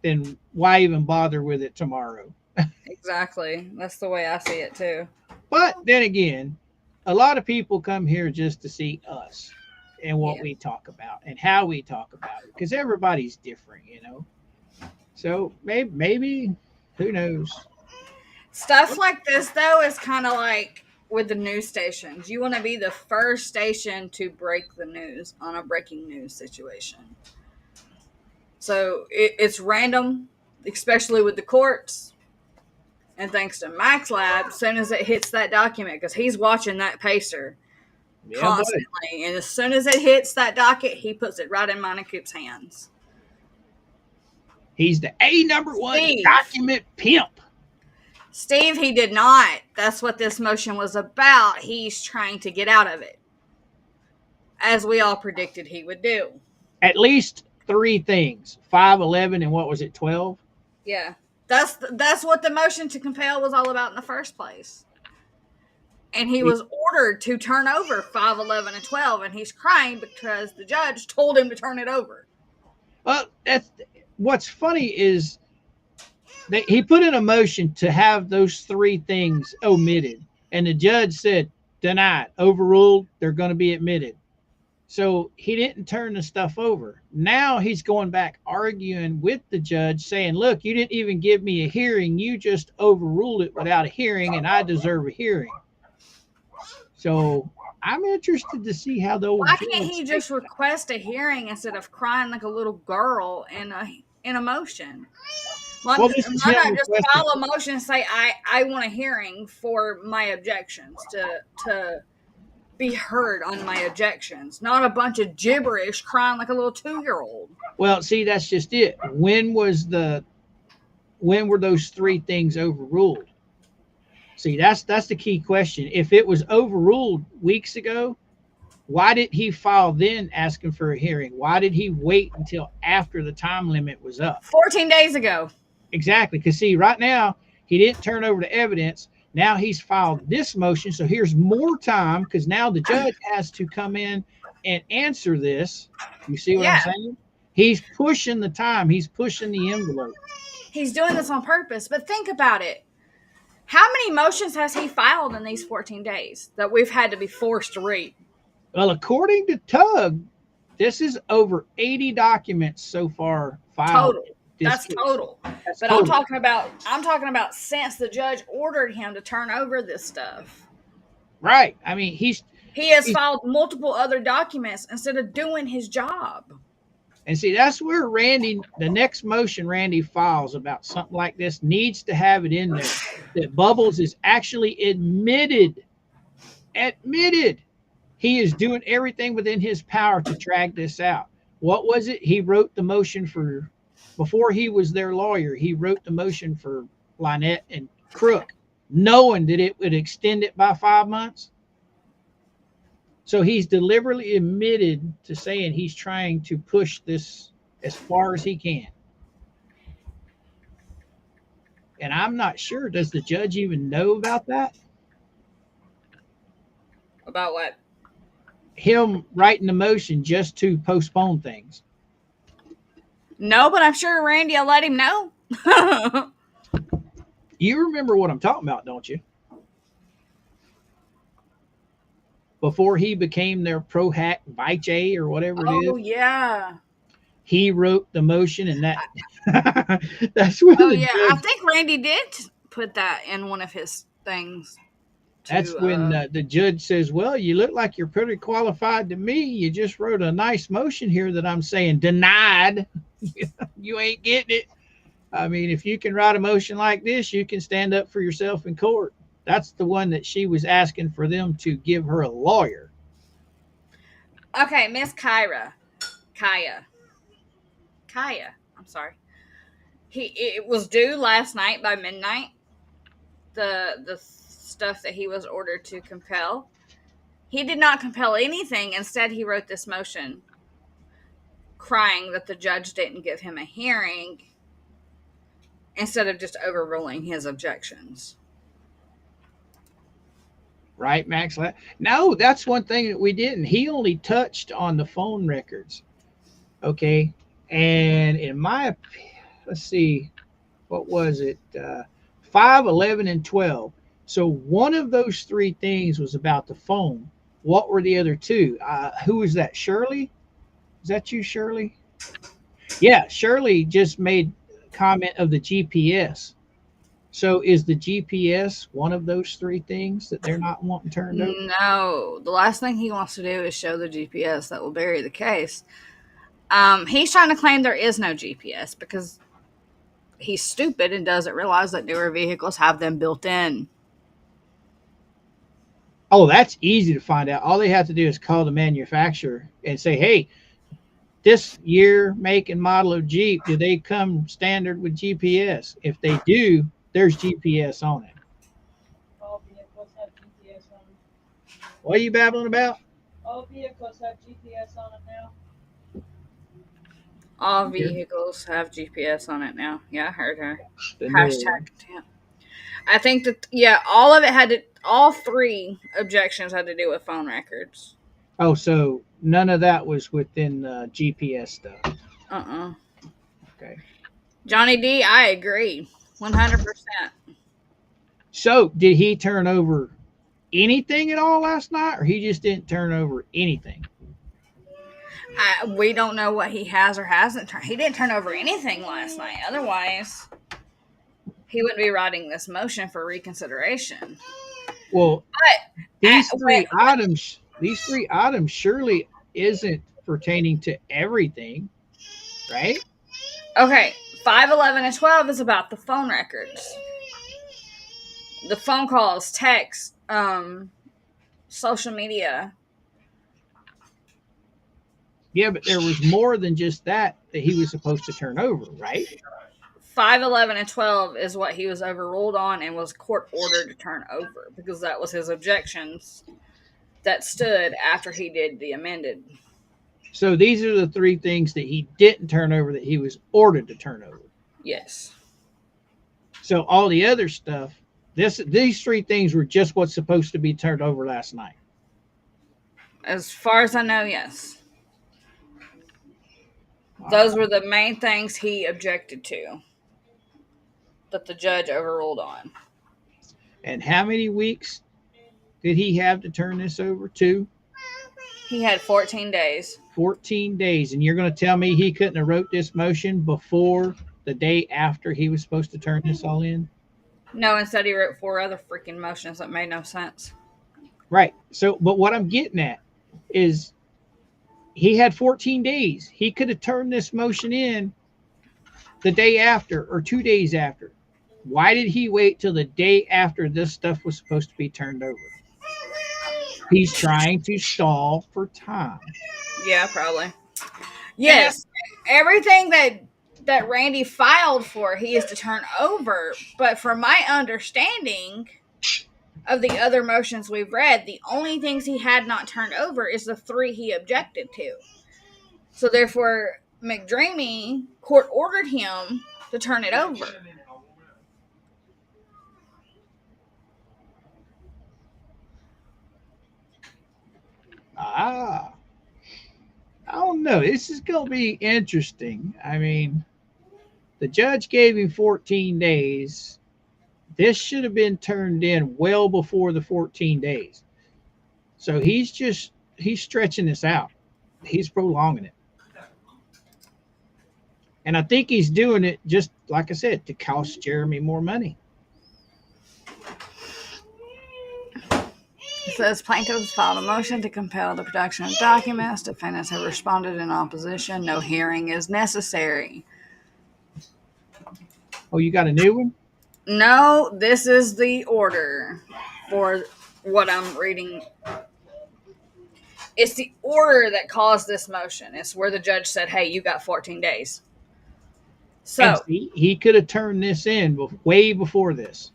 then why even bother with it tomorrow? Exactly. That's the way I see it too. But then again, a lot of people come here just to see us and what we talk about and how we talk about it because everybody's different, So maybe who knows? Stuff like this though is kind of like with the news stations. You want to be the first station to break the news on a breaking news situation. So it's random, especially with the courts. And thanks to Max Lab, as soon as it hits that document, because he's watching that pacer constantly, and as soon as it hits that docket, he puts it right in Monacoop's hands. He's the A number 1 document pimp. Steve, he did not. That's what this motion was about. He's trying to get out of it, as we all predicted he would do. At least 3 things: 5, 11, and what was it, 12? Yeah, that's what the motion to compel was all about in the first place. And he was ordered to turn over 5, 11, and 12, and he's crying because the judge told him to turn it over. Well, that's what's funny is that he put in a motion to have those 3 things omitted, and the judge said denied, overruled, they're going to be admitted. So he didn't turn the stuff over. Now he's going back arguing with the judge saying, look, you didn't even give me a hearing. You just overruled it without a hearing, and I deserve a hearing. So I'm interested to see how those. Why can't he just request a hearing instead of crying like a little girl in a motion? Why not just file a motion and say I want a hearing for my objections to be heard on my objections, not a bunch of gibberish crying like a little 2-year-old. Well, see, that's just it. When were those 3 things overruled? See, that's the key question. If it was overruled weeks ago, why did he file then asking for a hearing? Why did he wait until after the time limit was up? 14 days ago. Exactly. Because see, right now, he didn't turn over the evidence. Now he's filed this motion. So here's more time because now the judge has to come in and answer this. You see what I'm saying? He's pushing the time. He's pushing the envelope. He's doing this on purpose. But think about it. How many motions has he filed in these 14 days that we've had to be forced to read? Well, according to Tug, this is over 80 documents so far filed. Total. That's total. But total. I'm talking about since the judge ordered him to turn over this stuff. Right. I mean, he has filed multiple other documents instead of doing his job. And see, that's where the next motion Randy files about something like this needs to have it in there that Bubbles is actually admitted. He is doing everything within his power to drag this out. What was it? He wrote the motion before he was their lawyer, he wrote the motion for Lynette and Crook, knowing that it would extend it by 5 months. So he's deliberately admitted to saying he's trying to push this as far as he can. And I'm not sure, does the judge even know about that? About what? Him writing the motion just to postpone things. No, but I'm sure Randy will let him know. You remember what I'm talking about, don't you? Before he became their pro hack vice or whatever it is. Oh, yeah. He wrote the motion and that's when. Oh, yeah. I think Randy did put that in one of his things. That's when the judge says, well, you look like you're pretty qualified to me. You just wrote a nice motion here that I'm saying denied. You ain't getting it. I mean, if you can write a motion like this, you can stand up for yourself in court. That's the one that she was asking for them to give her a lawyer. Okay, Miss Kaya. I'm sorry. It was due last night by midnight. The stuff that he was ordered to compel. He did not compel anything. Instead, he wrote this motion crying that the judge didn't give him a hearing instead of just overruling his objections. Right, Max? No, that's one thing that we didn't. He only touched on the phone records. Okay. And in my, let's see, what was it? 5, 11, and 12. So one of those 3 things was about the phone. What were the other 2? Who was that? Shirley? Is that you, Shirley? Yeah, Shirley just made comment of the GPS. So is the GPS one of those 3 things that they're not wanting turned over? No. The last thing he wants to do is show the GPS. That will bury the case. He's trying to claim there is no GPS because he's stupid and doesn't realize that newer vehicles have them built in. Oh, that's easy to find out. All they have to do is call the manufacturer and say, hey, this year, make, and model of Jeep, do they come standard with GPS? If they do, there's GPS on it. All vehicles have GPS on them. What are you babbling about? All vehicles have GPS on them now. All vehicles have GPS on it now. Yeah, I heard her. The newer one. Hashtag contempt. I think that, yeah, all of it had to, all three objections had to do with phone records. Oh, so none of that was within the GPS stuff. Uh-uh. Okay. Johnny D, I agree. 100%. So did he turn over anything at all last night, or he just didn't turn over anything? We don't know what he has or hasn't turned. He didn't turn over anything last night. Otherwise, he wouldn't be writing this motion for reconsideration. Well, But these three items surely isn't pertaining to everything, right? Okay, 5, 11, and 12 is about the phone records. The phone calls, texts, social media. Yeah, but there was more than just that he was supposed to turn over, right? 5, 11, and 12 is what he was overruled on and was court ordered to turn over because that was his objections that stood after he did the amended. So these are the three things that he didn't turn over that he was ordered to turn over. Yes. So all the other stuff, these three things were just what's supposed to be turned over last night. As far as I know, yes. Those were the main things he objected to that the judge overruled on. And how many weeks did he have to turn this over to? He had 14 days. 14 days. And you're going to tell me he couldn't have wrote this motion before the day after he was supposed to turn this all in? No, instead he wrote 4 other freaking motions that made no sense. Right. So, but what I'm getting at is he had 14 days. He could have turned this motion in the day after or 2 days after. Why did he wait till the day after this stuff was supposed to be turned over? He's trying to stall for time. Yeah, probably. Yes. Everything that Randy filed for, he is to turn over. But from my understanding of the other motions we've read, the only things he had not turned over is the 3 he objected to. So therefore, McDreamy, court ordered him to turn it over. I don't know. This is going to be interesting. I mean, the judge gave him 14 days. This should have been turned in well before the 14 days. So he's stretching this out. He's prolonging it. And I think he's doing it, just like I said, to cost Jeremy more money. It says plaintiffs filed a motion to compel the production of documents. Defendants have responded in opposition. No hearing is necessary. Oh, you got a new one? No, this is the order for what I'm reading. It's the order that caused this motion. It's where the judge said, hey, you got 14 days. So see, he could have turned this in way before this.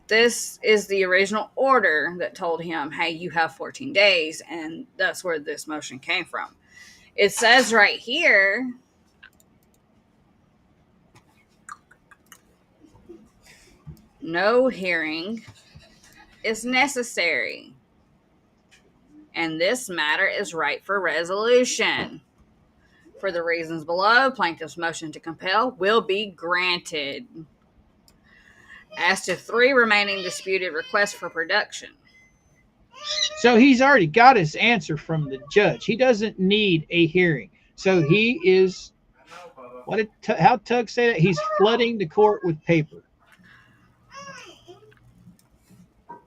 This is the original order that told him, hey, you have 14 days, and that's where this motion came from. It says right here, no hearing is necessary, and this matter is ripe for resolution. For the reasons below, plaintiff's motion to compel will be granted. As to 3 remaining disputed requests for production. So he's already got his answer from the judge. He doesn't need a hearing. So he is, how Tug say that? He's flooding the court with paper.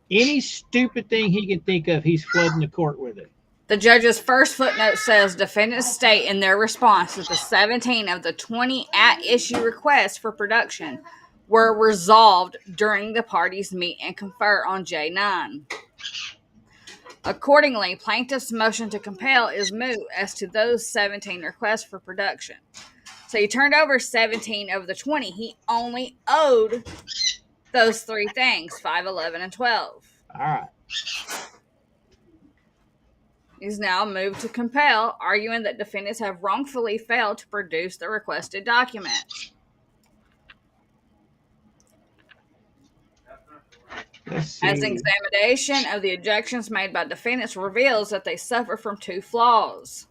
Any stupid thing he can think of, he's flooding the court with it. The judge's first footnote says defendants state in their response that the 17 of the 20 at-issue requests for production were resolved during the parties' meet and confer on J9. Accordingly, plaintiff's motion to compel is moot as to those 17 requests for production. So he turned over 17 of the 20. He only owed those three things, 5, 11, and 12. All right. He's now moved to compel, arguing that defendants have wrongfully failed to produce the requested documents. Let's see. As an examination of the objections made by defendants reveals that they suffer from two flaws.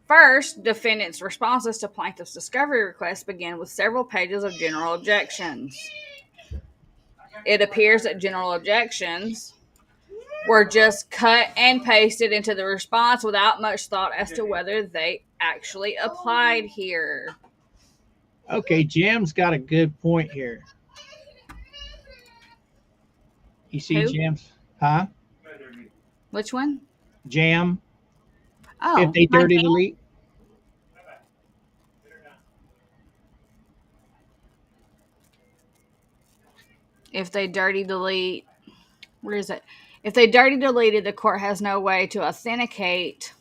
First, defendants' responses to plaintiff's discovery requests begin with several pages of general objections. It appears that general objections were just cut and pasted into the response without much thought as to whether they actually applied here. Okay, Jam's got a good point here. You see Who? Jam's? Huh? Which one? Jam. Oh, If they dirty the leak. If they dirty delete, where is it? If they dirty deleted, the court has no way to authenticate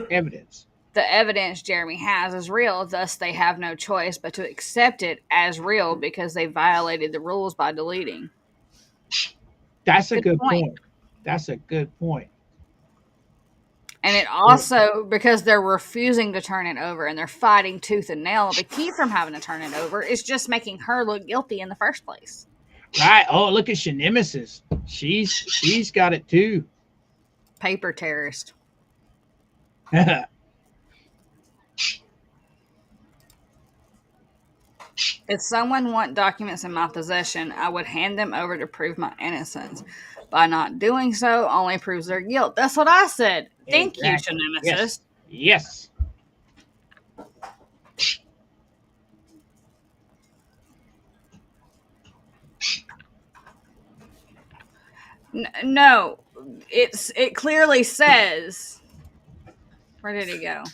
Evidence. the evidence Jeremy has as real. Thus, they have no choice but to accept it as real because they violated the rules by deleting. That's a good point. point. That's a good point. And it also, because they're refusing to turn it over and they're fighting tooth and nail to keep from having to turn it over, it's just making her look guilty in the first place. Right. Oh, look at your nemesis. She's got it too. Paper terrorist. If someone want documents in my possession, I would hand them over to prove my innocence. By not doing so, only proves their guilt. That's what I said. Thank Exactly. you, Nemesis. Yes. No, it clearly says. Where did it go?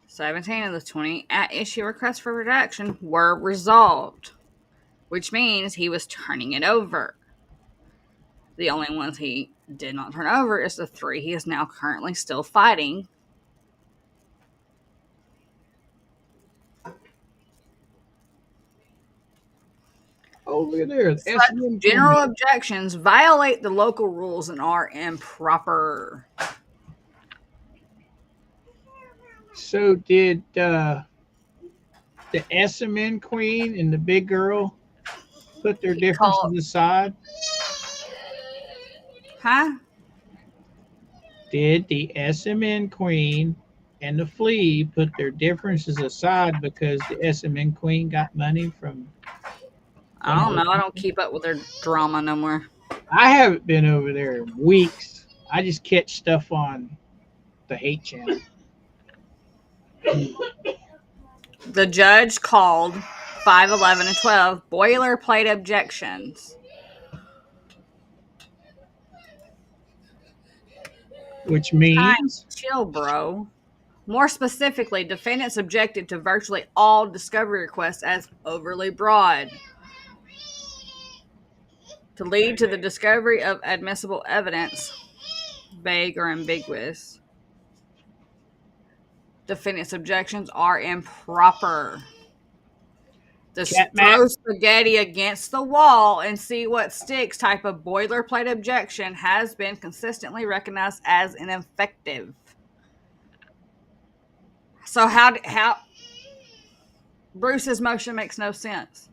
"17 of the 20 at issue requests for redaction were resolved," which means he was turning it over. The only ones he did not turn over is the 3 he is now currently still fighting. Over there. Such general objections violate the local rules and are improper. So did the SMN queen and the big girl put their differences aside? Huh? Did the SMN queen and the flea put their differences aside because the SMN queen got money from? I don't know. I don't keep up with their drama no more. I haven't been over there in weeks. I just catch stuff on the hate channel. The judge called 5, 11, and 12 boilerplate objections. Which means? Chill, bro. More specifically, defendants objected to virtually all discovery requests as overly broad, to lead to the discovery of admissible evidence, vague or ambiguous. Defendants' objections are improper. Throw spaghetti against the wall and see what sticks type of boilerplate objection has been consistently recognized as ineffective. So how Bruce's motion makes no sense.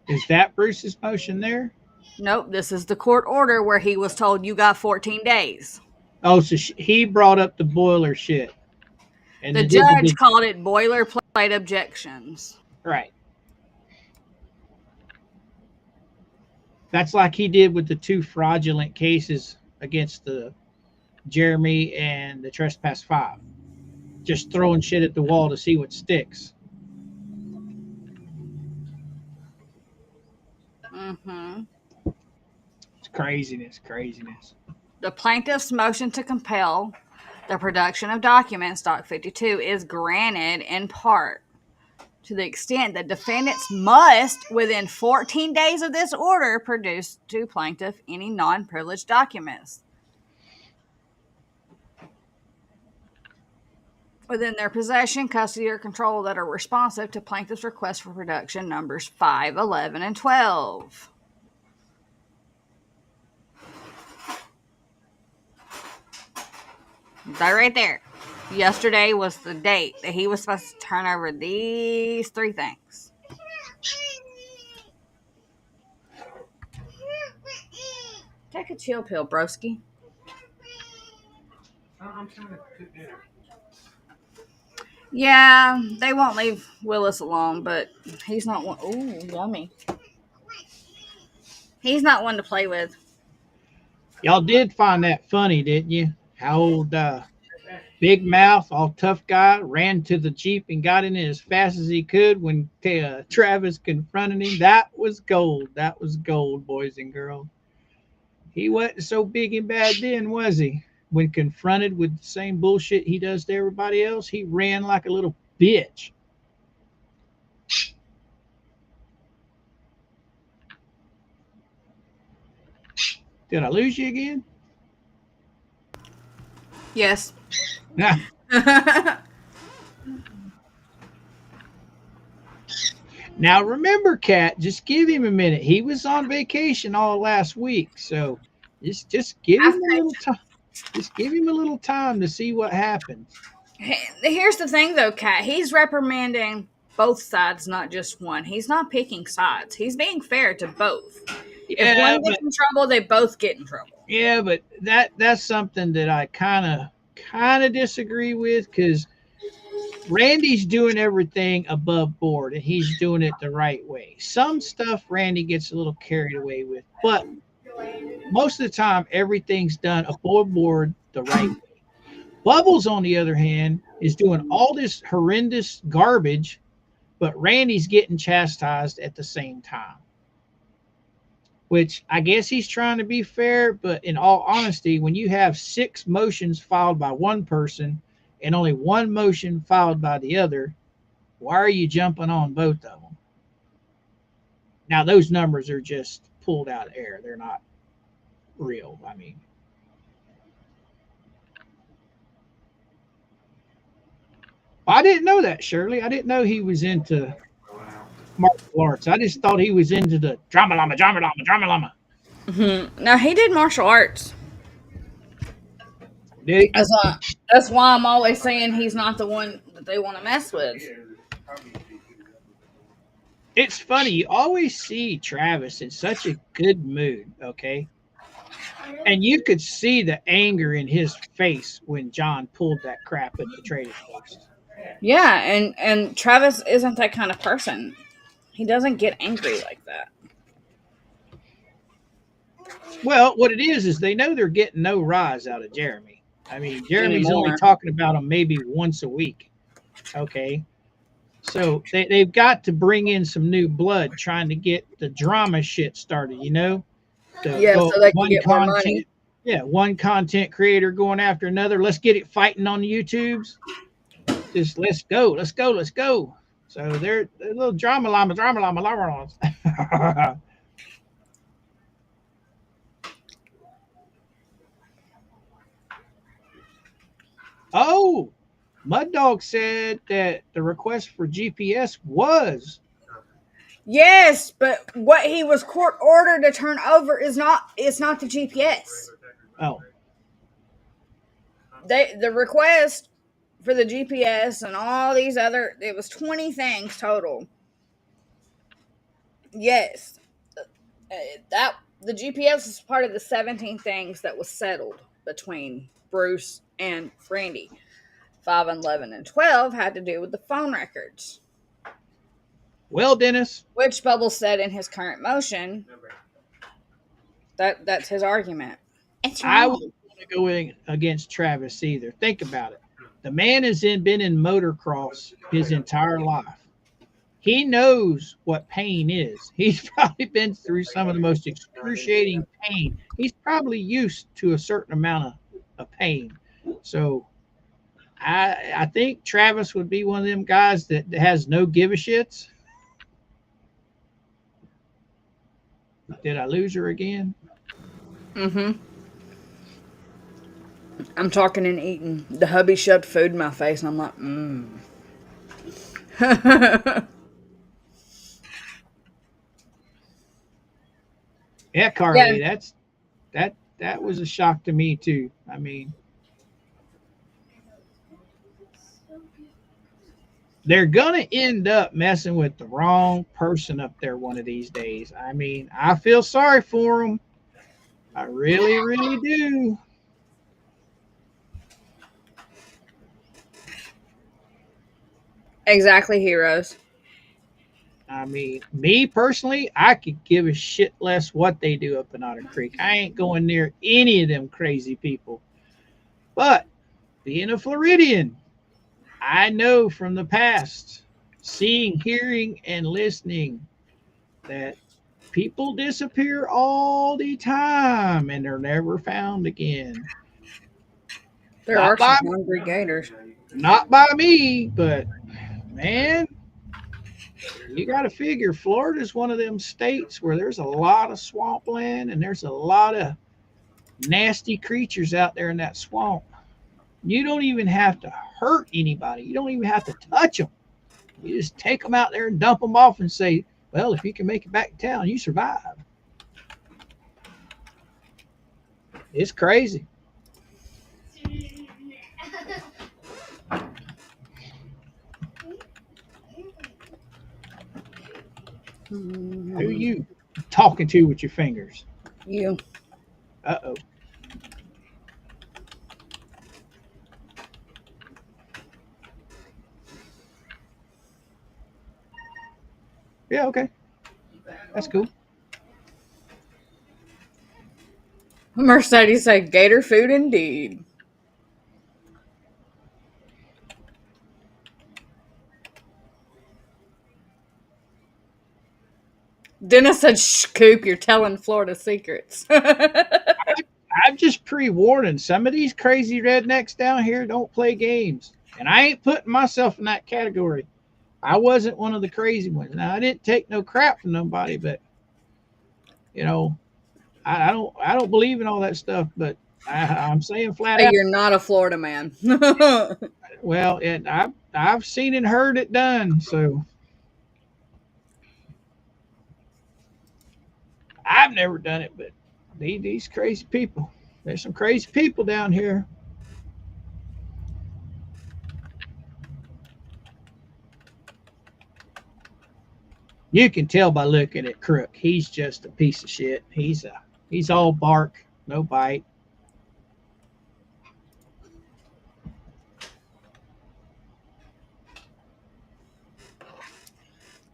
Is that Bruce's motion there? Nope, this is the court order where he was told you got 14 days. Oh, so he brought up the boiler shit. And the judge called it boilerplate objections. Right. That's like he did with the 2 fraudulent cases against the Jeremy and the Trespass 5. Just throwing shit at the wall to see what sticks. Mm-hmm. It's craziness. The plaintiff's motion to compel the production of documents, Doc 52, is granted in part to the extent that defendants must, within 14 days of this order, produce to plaintiff any non-privileged documents within their possession, custody, or control that are responsive to plaintiff's request for production, numbers 5, 11, and 12. That right there. Yesterday was the date that he was supposed to turn over these 3 things. Take a chill pill, broski. I'm trying to cook dinner. Yeah, they won't leave Willis alone, but he's not one. Ooh, yummy. He's not one to play with. Y'all did find that funny, didn't you? How old Big Mouth, all tough guy, ran to the Jeep and got in it as fast as he could when Travis confronted him. That was gold. That was gold, boys and girls. He wasn't so big and bad then, was he? When confronted with the same bullshit he does to everybody else, he ran like a little bitch. Did I lose you again? Yes. Now remember, Kat, just give him a minute. He was on vacation all last week, so just give him a little time. Just give him a little time to see what happens. Here's the thing, though, Kat. He's reprimanding both sides, not just one. He's not picking sides. He's being fair to both. Yeah, if one gets in trouble, they both get in trouble. Yeah, but that's something that I kind of disagree with, because Randy's doing everything above board and he's doing it the right way. Some stuff Randy gets a little carried away with, but most of the time everything's done above board the right way. Bubbles, on the other hand, is doing all this horrendous garbage, but Randy's getting chastised at the same time. Which I guess he's trying to be fair, but in all honesty, when you have 6 motions filed by one person and only 1 motion filed by the other, why are you jumping on both of them? Now, those numbers are just pulled out of air. They're not real. I mean, I didn't know that, Shirley. I didn't know he was into martial arts. I just thought he was into the drama llama. Mm-hmm. No, he did martial arts. Did he? That's why I'm always saying he's not the one that they want to mess with. It's funny. You always see Travis in such a good mood, okay? And you could see the anger in his face when John pulled that crap at the trading post. Yeah, and Travis isn't that kind of person. He doesn't get angry like that. Well, what it is they know they're getting no rise out of Jeremy. I mean, Jeremy's only talking about him maybe once a week. Okay. So they've got to bring in some new blood trying to get the drama shit started, you know? So they can get more money. Yeah, one content creator going after another. Let's get it fighting on the YouTubes. Just let's go. So they're a little drama llama. Oh, Mud Dog said that the request for GPS was. Yes, but what he was court ordered to turn over is not the GPS. Oh. The request for the GPS and all these other, it was 20 things total. Yes. The GPS is part of the 17 things that was settled between Bruce and Randy. 5, 11, and 12 had to do with the phone records. Well, Dennis. Which Bubbles said in his current motion, that's his argument. I wouldn't want to go in against Travis either. Think about it. The man has been in motocross his entire life. He knows what pain is. He's probably been through some of the most excruciating pain. He's probably used to a certain amount of pain. So I think Travis would be one of them guys that has no give a shits. Did I lose her again? Mm-hmm. I'm talking and eating. The hubby shoved food in my face, and I'm like, Yeah, Yeah. Carly, that was a shock to me too. I mean, they're gonna end up messing with the wrong person up there one of these days. I mean, I feel sorry for them. I really, really do. Exactly, heroes. I mean, me personally, I could give a shit less what they do up in Otter Creek. I ain't going near any of them crazy people. But being a Floridian, I know from the past, seeing, hearing, and listening, that people disappear all the time and they're never found again. There Not are some by hungry gators. not by me, but man, you got to figure Florida is one of them states where there's a lot of swampland and there's a lot of nasty creatures out there in that swamp. You don't even have to hurt anybody. You don't even have to touch them. You just take them out there and dump them off and say, well, if you can make it back to town, you survive. It's crazy. Who you talking to with your fingers? You. Uh oh. Yeah, okay. That's cool. Mercedes said, gator food indeed. Dennis said, shh, Coop, you're telling Florida secrets. I'm just pre-warning. Some of these crazy rednecks down here don't play games. And I ain't putting myself in that category. I wasn't one of the crazy ones. Now I didn't take no crap from nobody, but you know, I don't believe in all that stuff, but I'm saying flat Hey, out, you're not a Florida man. well, and I've seen and heard it done. So I've never done it, but these crazy people. There's some crazy people down here. You can tell by looking at Crook. He's just a piece of shit. He's all bark, no bite.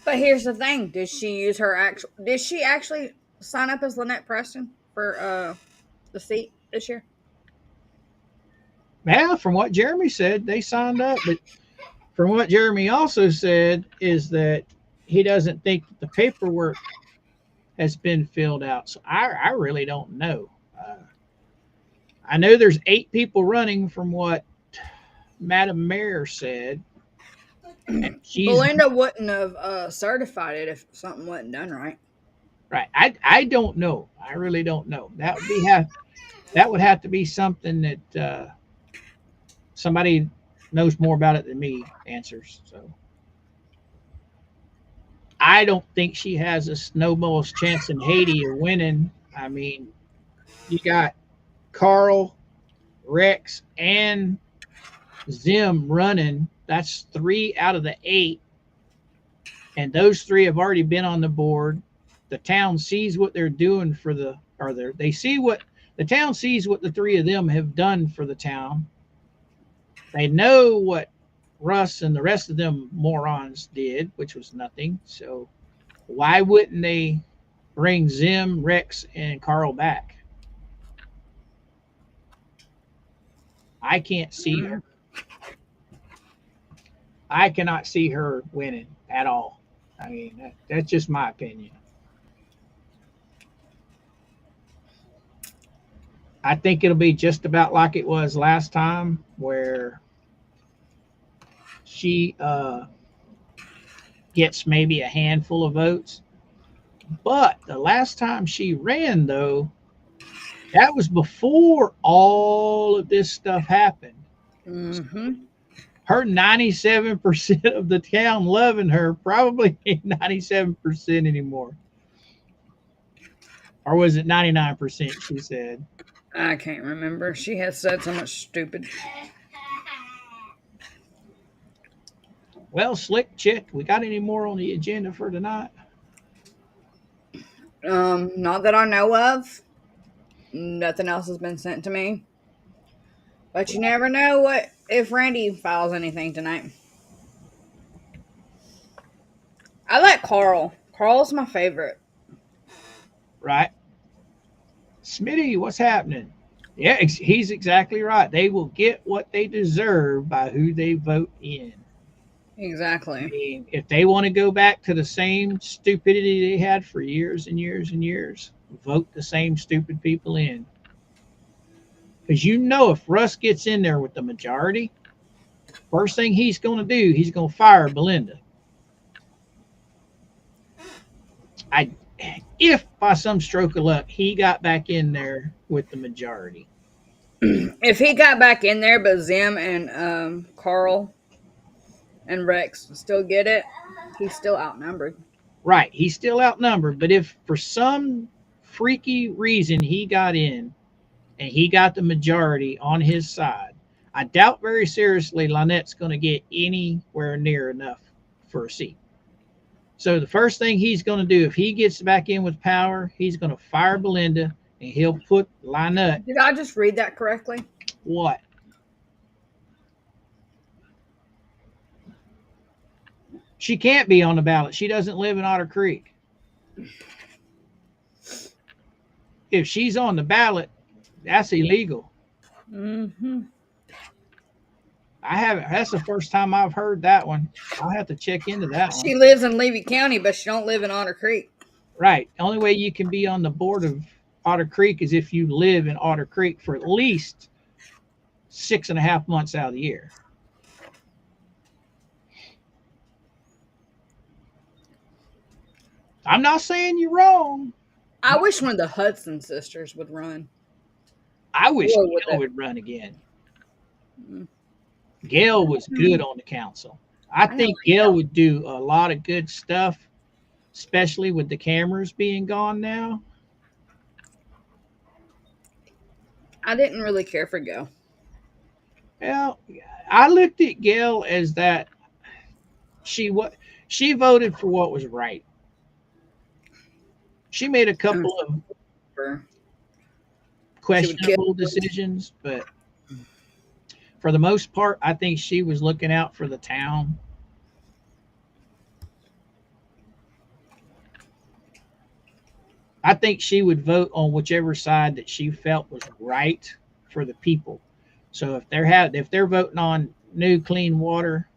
But here's the thing: Did she actually sign up as Lynette Preston for the seat this year? Yeah, from what Jeremy said, they signed up, but from what Jeremy also said is that he doesn't think that the paperwork has been filled out. So I really don't know. I know there's 8 people running from what Madam Mayor said, and she's Belinda wouldn't have certified it if something wasn't done right. right. I don't know. I really don't know. That would have to be something that somebody knows more about it than me answers. So I don't think she has a snowball's chance in Haiti of winning. I mean, you got Carl, Rex, and Zim running. That's 3 out of the 8, and those 3 have already been on the board. The town sees what they're doing for the, or they see what the town sees what the 3 of them have done for the town. They know what Russ and the rest of them morons did, which was nothing. So why wouldn't they bring Zim, Rex, and Carl back? I can't see her. I cannot see her winning at all. I mean, that's just my opinion. I think it'll be just about like it was last time, where she gets maybe a handful of votes. But the last time she ran, though, that was before all of this stuff happened. Mm-hmm. Her 97% of the town loving her probably ain't 97% anymore. Or was it 99%, she said? I can't remember. She has said so much stupid. Well, Slick Chick, we got any more on the agenda for tonight? Not that I know of. Nothing else has been sent to me. But you never know what if Randy files anything tonight. I like Carl. Carl's my favorite. Right. Smitty, what's happening? Yeah, he's exactly right. They will get what they deserve by who they vote in. I Exactly. mean, if they want to go back to the same stupidity they had for years and years and years, vote the same stupid people in. Because you know, if Russ gets in there with the majority, first thing he's going to do, he's going to fire Belinda. I, if by some stroke of luck he got back in there with the majority. If he got back in there, but Zim and Carl and Rex still get it, he's still outnumbered. Right, he's still outnumbered, but if for some freaky reason he got in and he got the majority on his side, I doubt very seriously Lynette's going to get anywhere near enough for a seat. So the first thing he's going to do, if he gets back in with power, he's going to fire Belinda and he'll put Lynette. Did I just read that correctly? What? She can't be on the ballot. She doesn't live in Otter Creek. If she's on the ballot, that's illegal. Mm-hmm. I haven't. That's the first time I've heard that one. I'll have to check into that She one. lives in Levy County, but she don't live in Otter Creek. Right. The only way you can be on the board of Otter Creek is if you live in Otter Creek for at least 6.5 months out of the year. I'm not saying you're wrong. I wish one of the Hudson sisters would run. I wish Or would Gail it? would run again. Mm. Gail was good on the council. I know think Gail would do a lot of good stuff, especially with the cameras being gone now. I didn't really care for Go. Well, I looked at Gail as that she voted for what was right. She made a couple of For questionable decisions, but for the most part, I think she was looking out for the town. I think she would vote on whichever side that she felt was right for the people. So if they're voting on new clean water,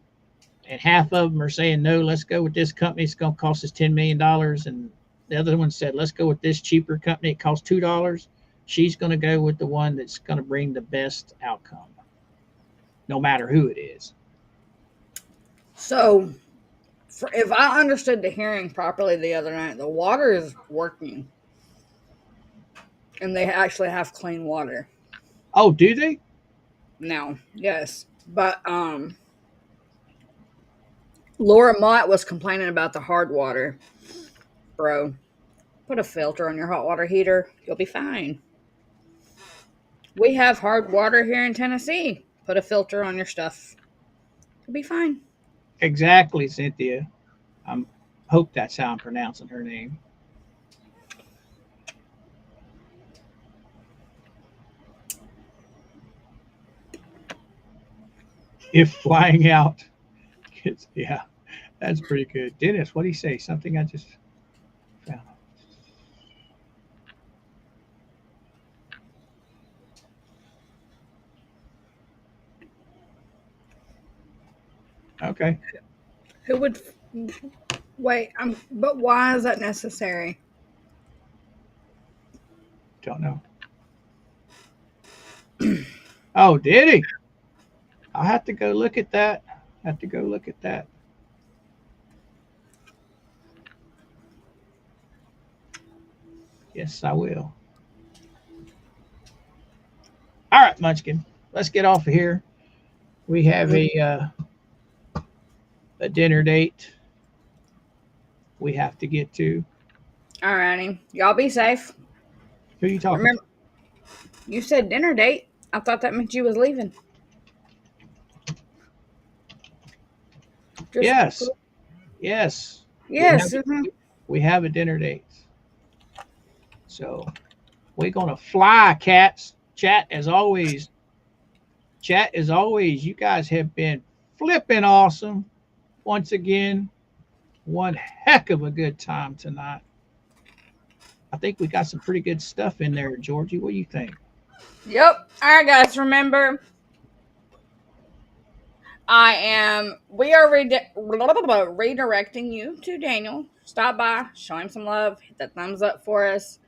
and half of them are saying no, let's go with this company. It's going to cost us $10 million, and the other one said let's go with this cheaper company. It costs $2. She's going to go with the one that's going to bring the best outcome, no matter who it is. So, if I understood the hearing properly the other night, the water is working. And they actually have clean water. Oh, do they? Now, yes. But Laura Mott was complaining about the hard water. Bro, put a filter on your hot water heater. You'll be fine. We have hard water here in Tennessee. Put a filter on your stuff. You'll be fine. Exactly, Cynthia. I hope that's how I'm pronouncing her name. If flying out, yeah, that's pretty good. Dennis, what do you say? Something I just found. Okay. Who would wait? But why is that necessary? Don't know. Oh, did he? I'll have to go look at that. Have to go look at that. Yes, I will. All right, Munchkin. Let's get off of here. We have a dinner date we have to get to. Alrighty. Y'all be safe. Who are you talking Remember, you said dinner date. I thought that meant you was leaving. to? Yes. Yes. Yes. We have a dinner date. So we're gonna fly, cats. Chat as always. You guys have been flipping awesome. Once again, one heck of a good time tonight. I think we got some pretty good stuff in there, Georgie. What do you think? Yep. All right, guys. Remember, we are redirecting you to Daniel. Stop by, show him some love, hit that thumbs up for us.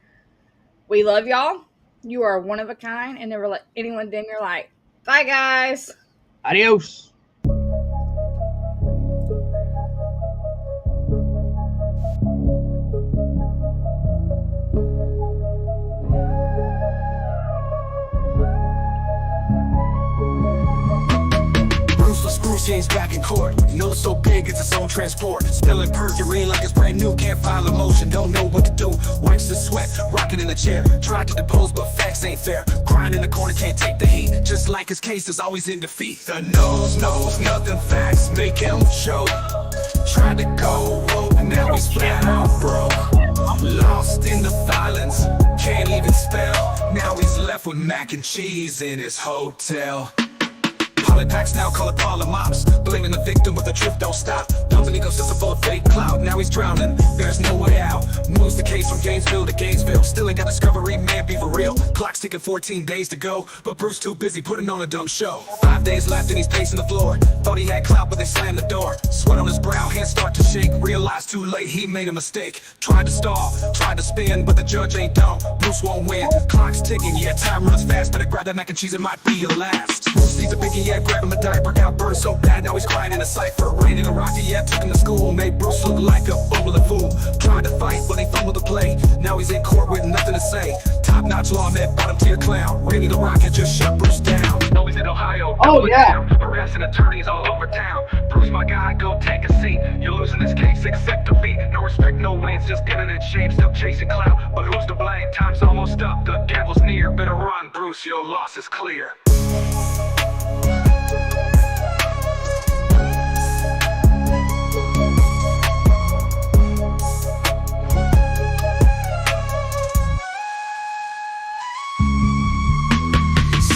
We love y'all. You are one of a kind, and never let anyone dim your light. Bye, guys. Adios. James back in court. Nose so big it's its own transport. Spilling perjury like it's brand new. Can't file a motion, don't know what to do. Wipes the sweat, rocking in the chair. Tried to depose but facts ain't fair. Crying in the corner, can't take the heat. Just like his case is always in defeat. The nose knows nothing, facts make him show. Tried to go woke, now he's flat out broke. Lost in the violence, can't even spell. Now he's left with mac and cheese in his hotel. Packs now call it Paula Mops. Blaming the victim but the truth don't stop. Dumping ecosystem full of fake cloud. Now he's drowning, there's no way out. Moves the case from Gainesville to Gainesville. Still ain't got discovery, man, be for real. Clock's ticking 14 days to go, but Bruce too busy putting on a dumb show. 5 days left and he's pacing the floor. Thought he had clout but they slammed the door. Sweat on his brow, hands start to shake. Realized too late he made a mistake. Tried to stall, tried to spin, but the judge ain't dumb. Bruce won't win, clock's ticking, yeah, time runs fast. Better grab that mac and cheese, it might be your last. Bruce needs a biggie, yeah, grab him a diaper. Got burned so bad, now he's crying in a cipher. Rain in a rocky, yeah, took him to school. Made Bruce look like a bumbling fool. Tried to fight, but he fumbled the play. Now he's in court with nothing to say. Top-notch lawman, bottom tier clown. Ready to rock and just shut Bruce down. Know he's in Ohio. Oh, yeah. Harassing attorneys all over town. Bruce, my guy, go take a seat. You're losing this case, accept defeat. No respect, no wins, just getting in shape. Still chasing clout, but who's to blame? Time's almost up, the devil's near. Better run, Bruce, your loss is clear.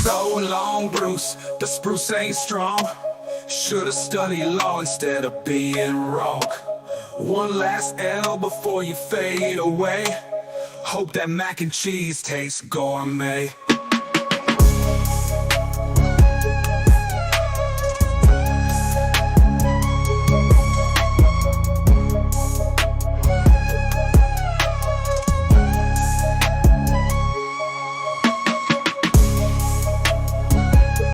So long, Bruce, the spruce ain't strong. Should've studied law instead of being wrong. One last L before you fade away. Hope that mac and cheese tastes gourmet.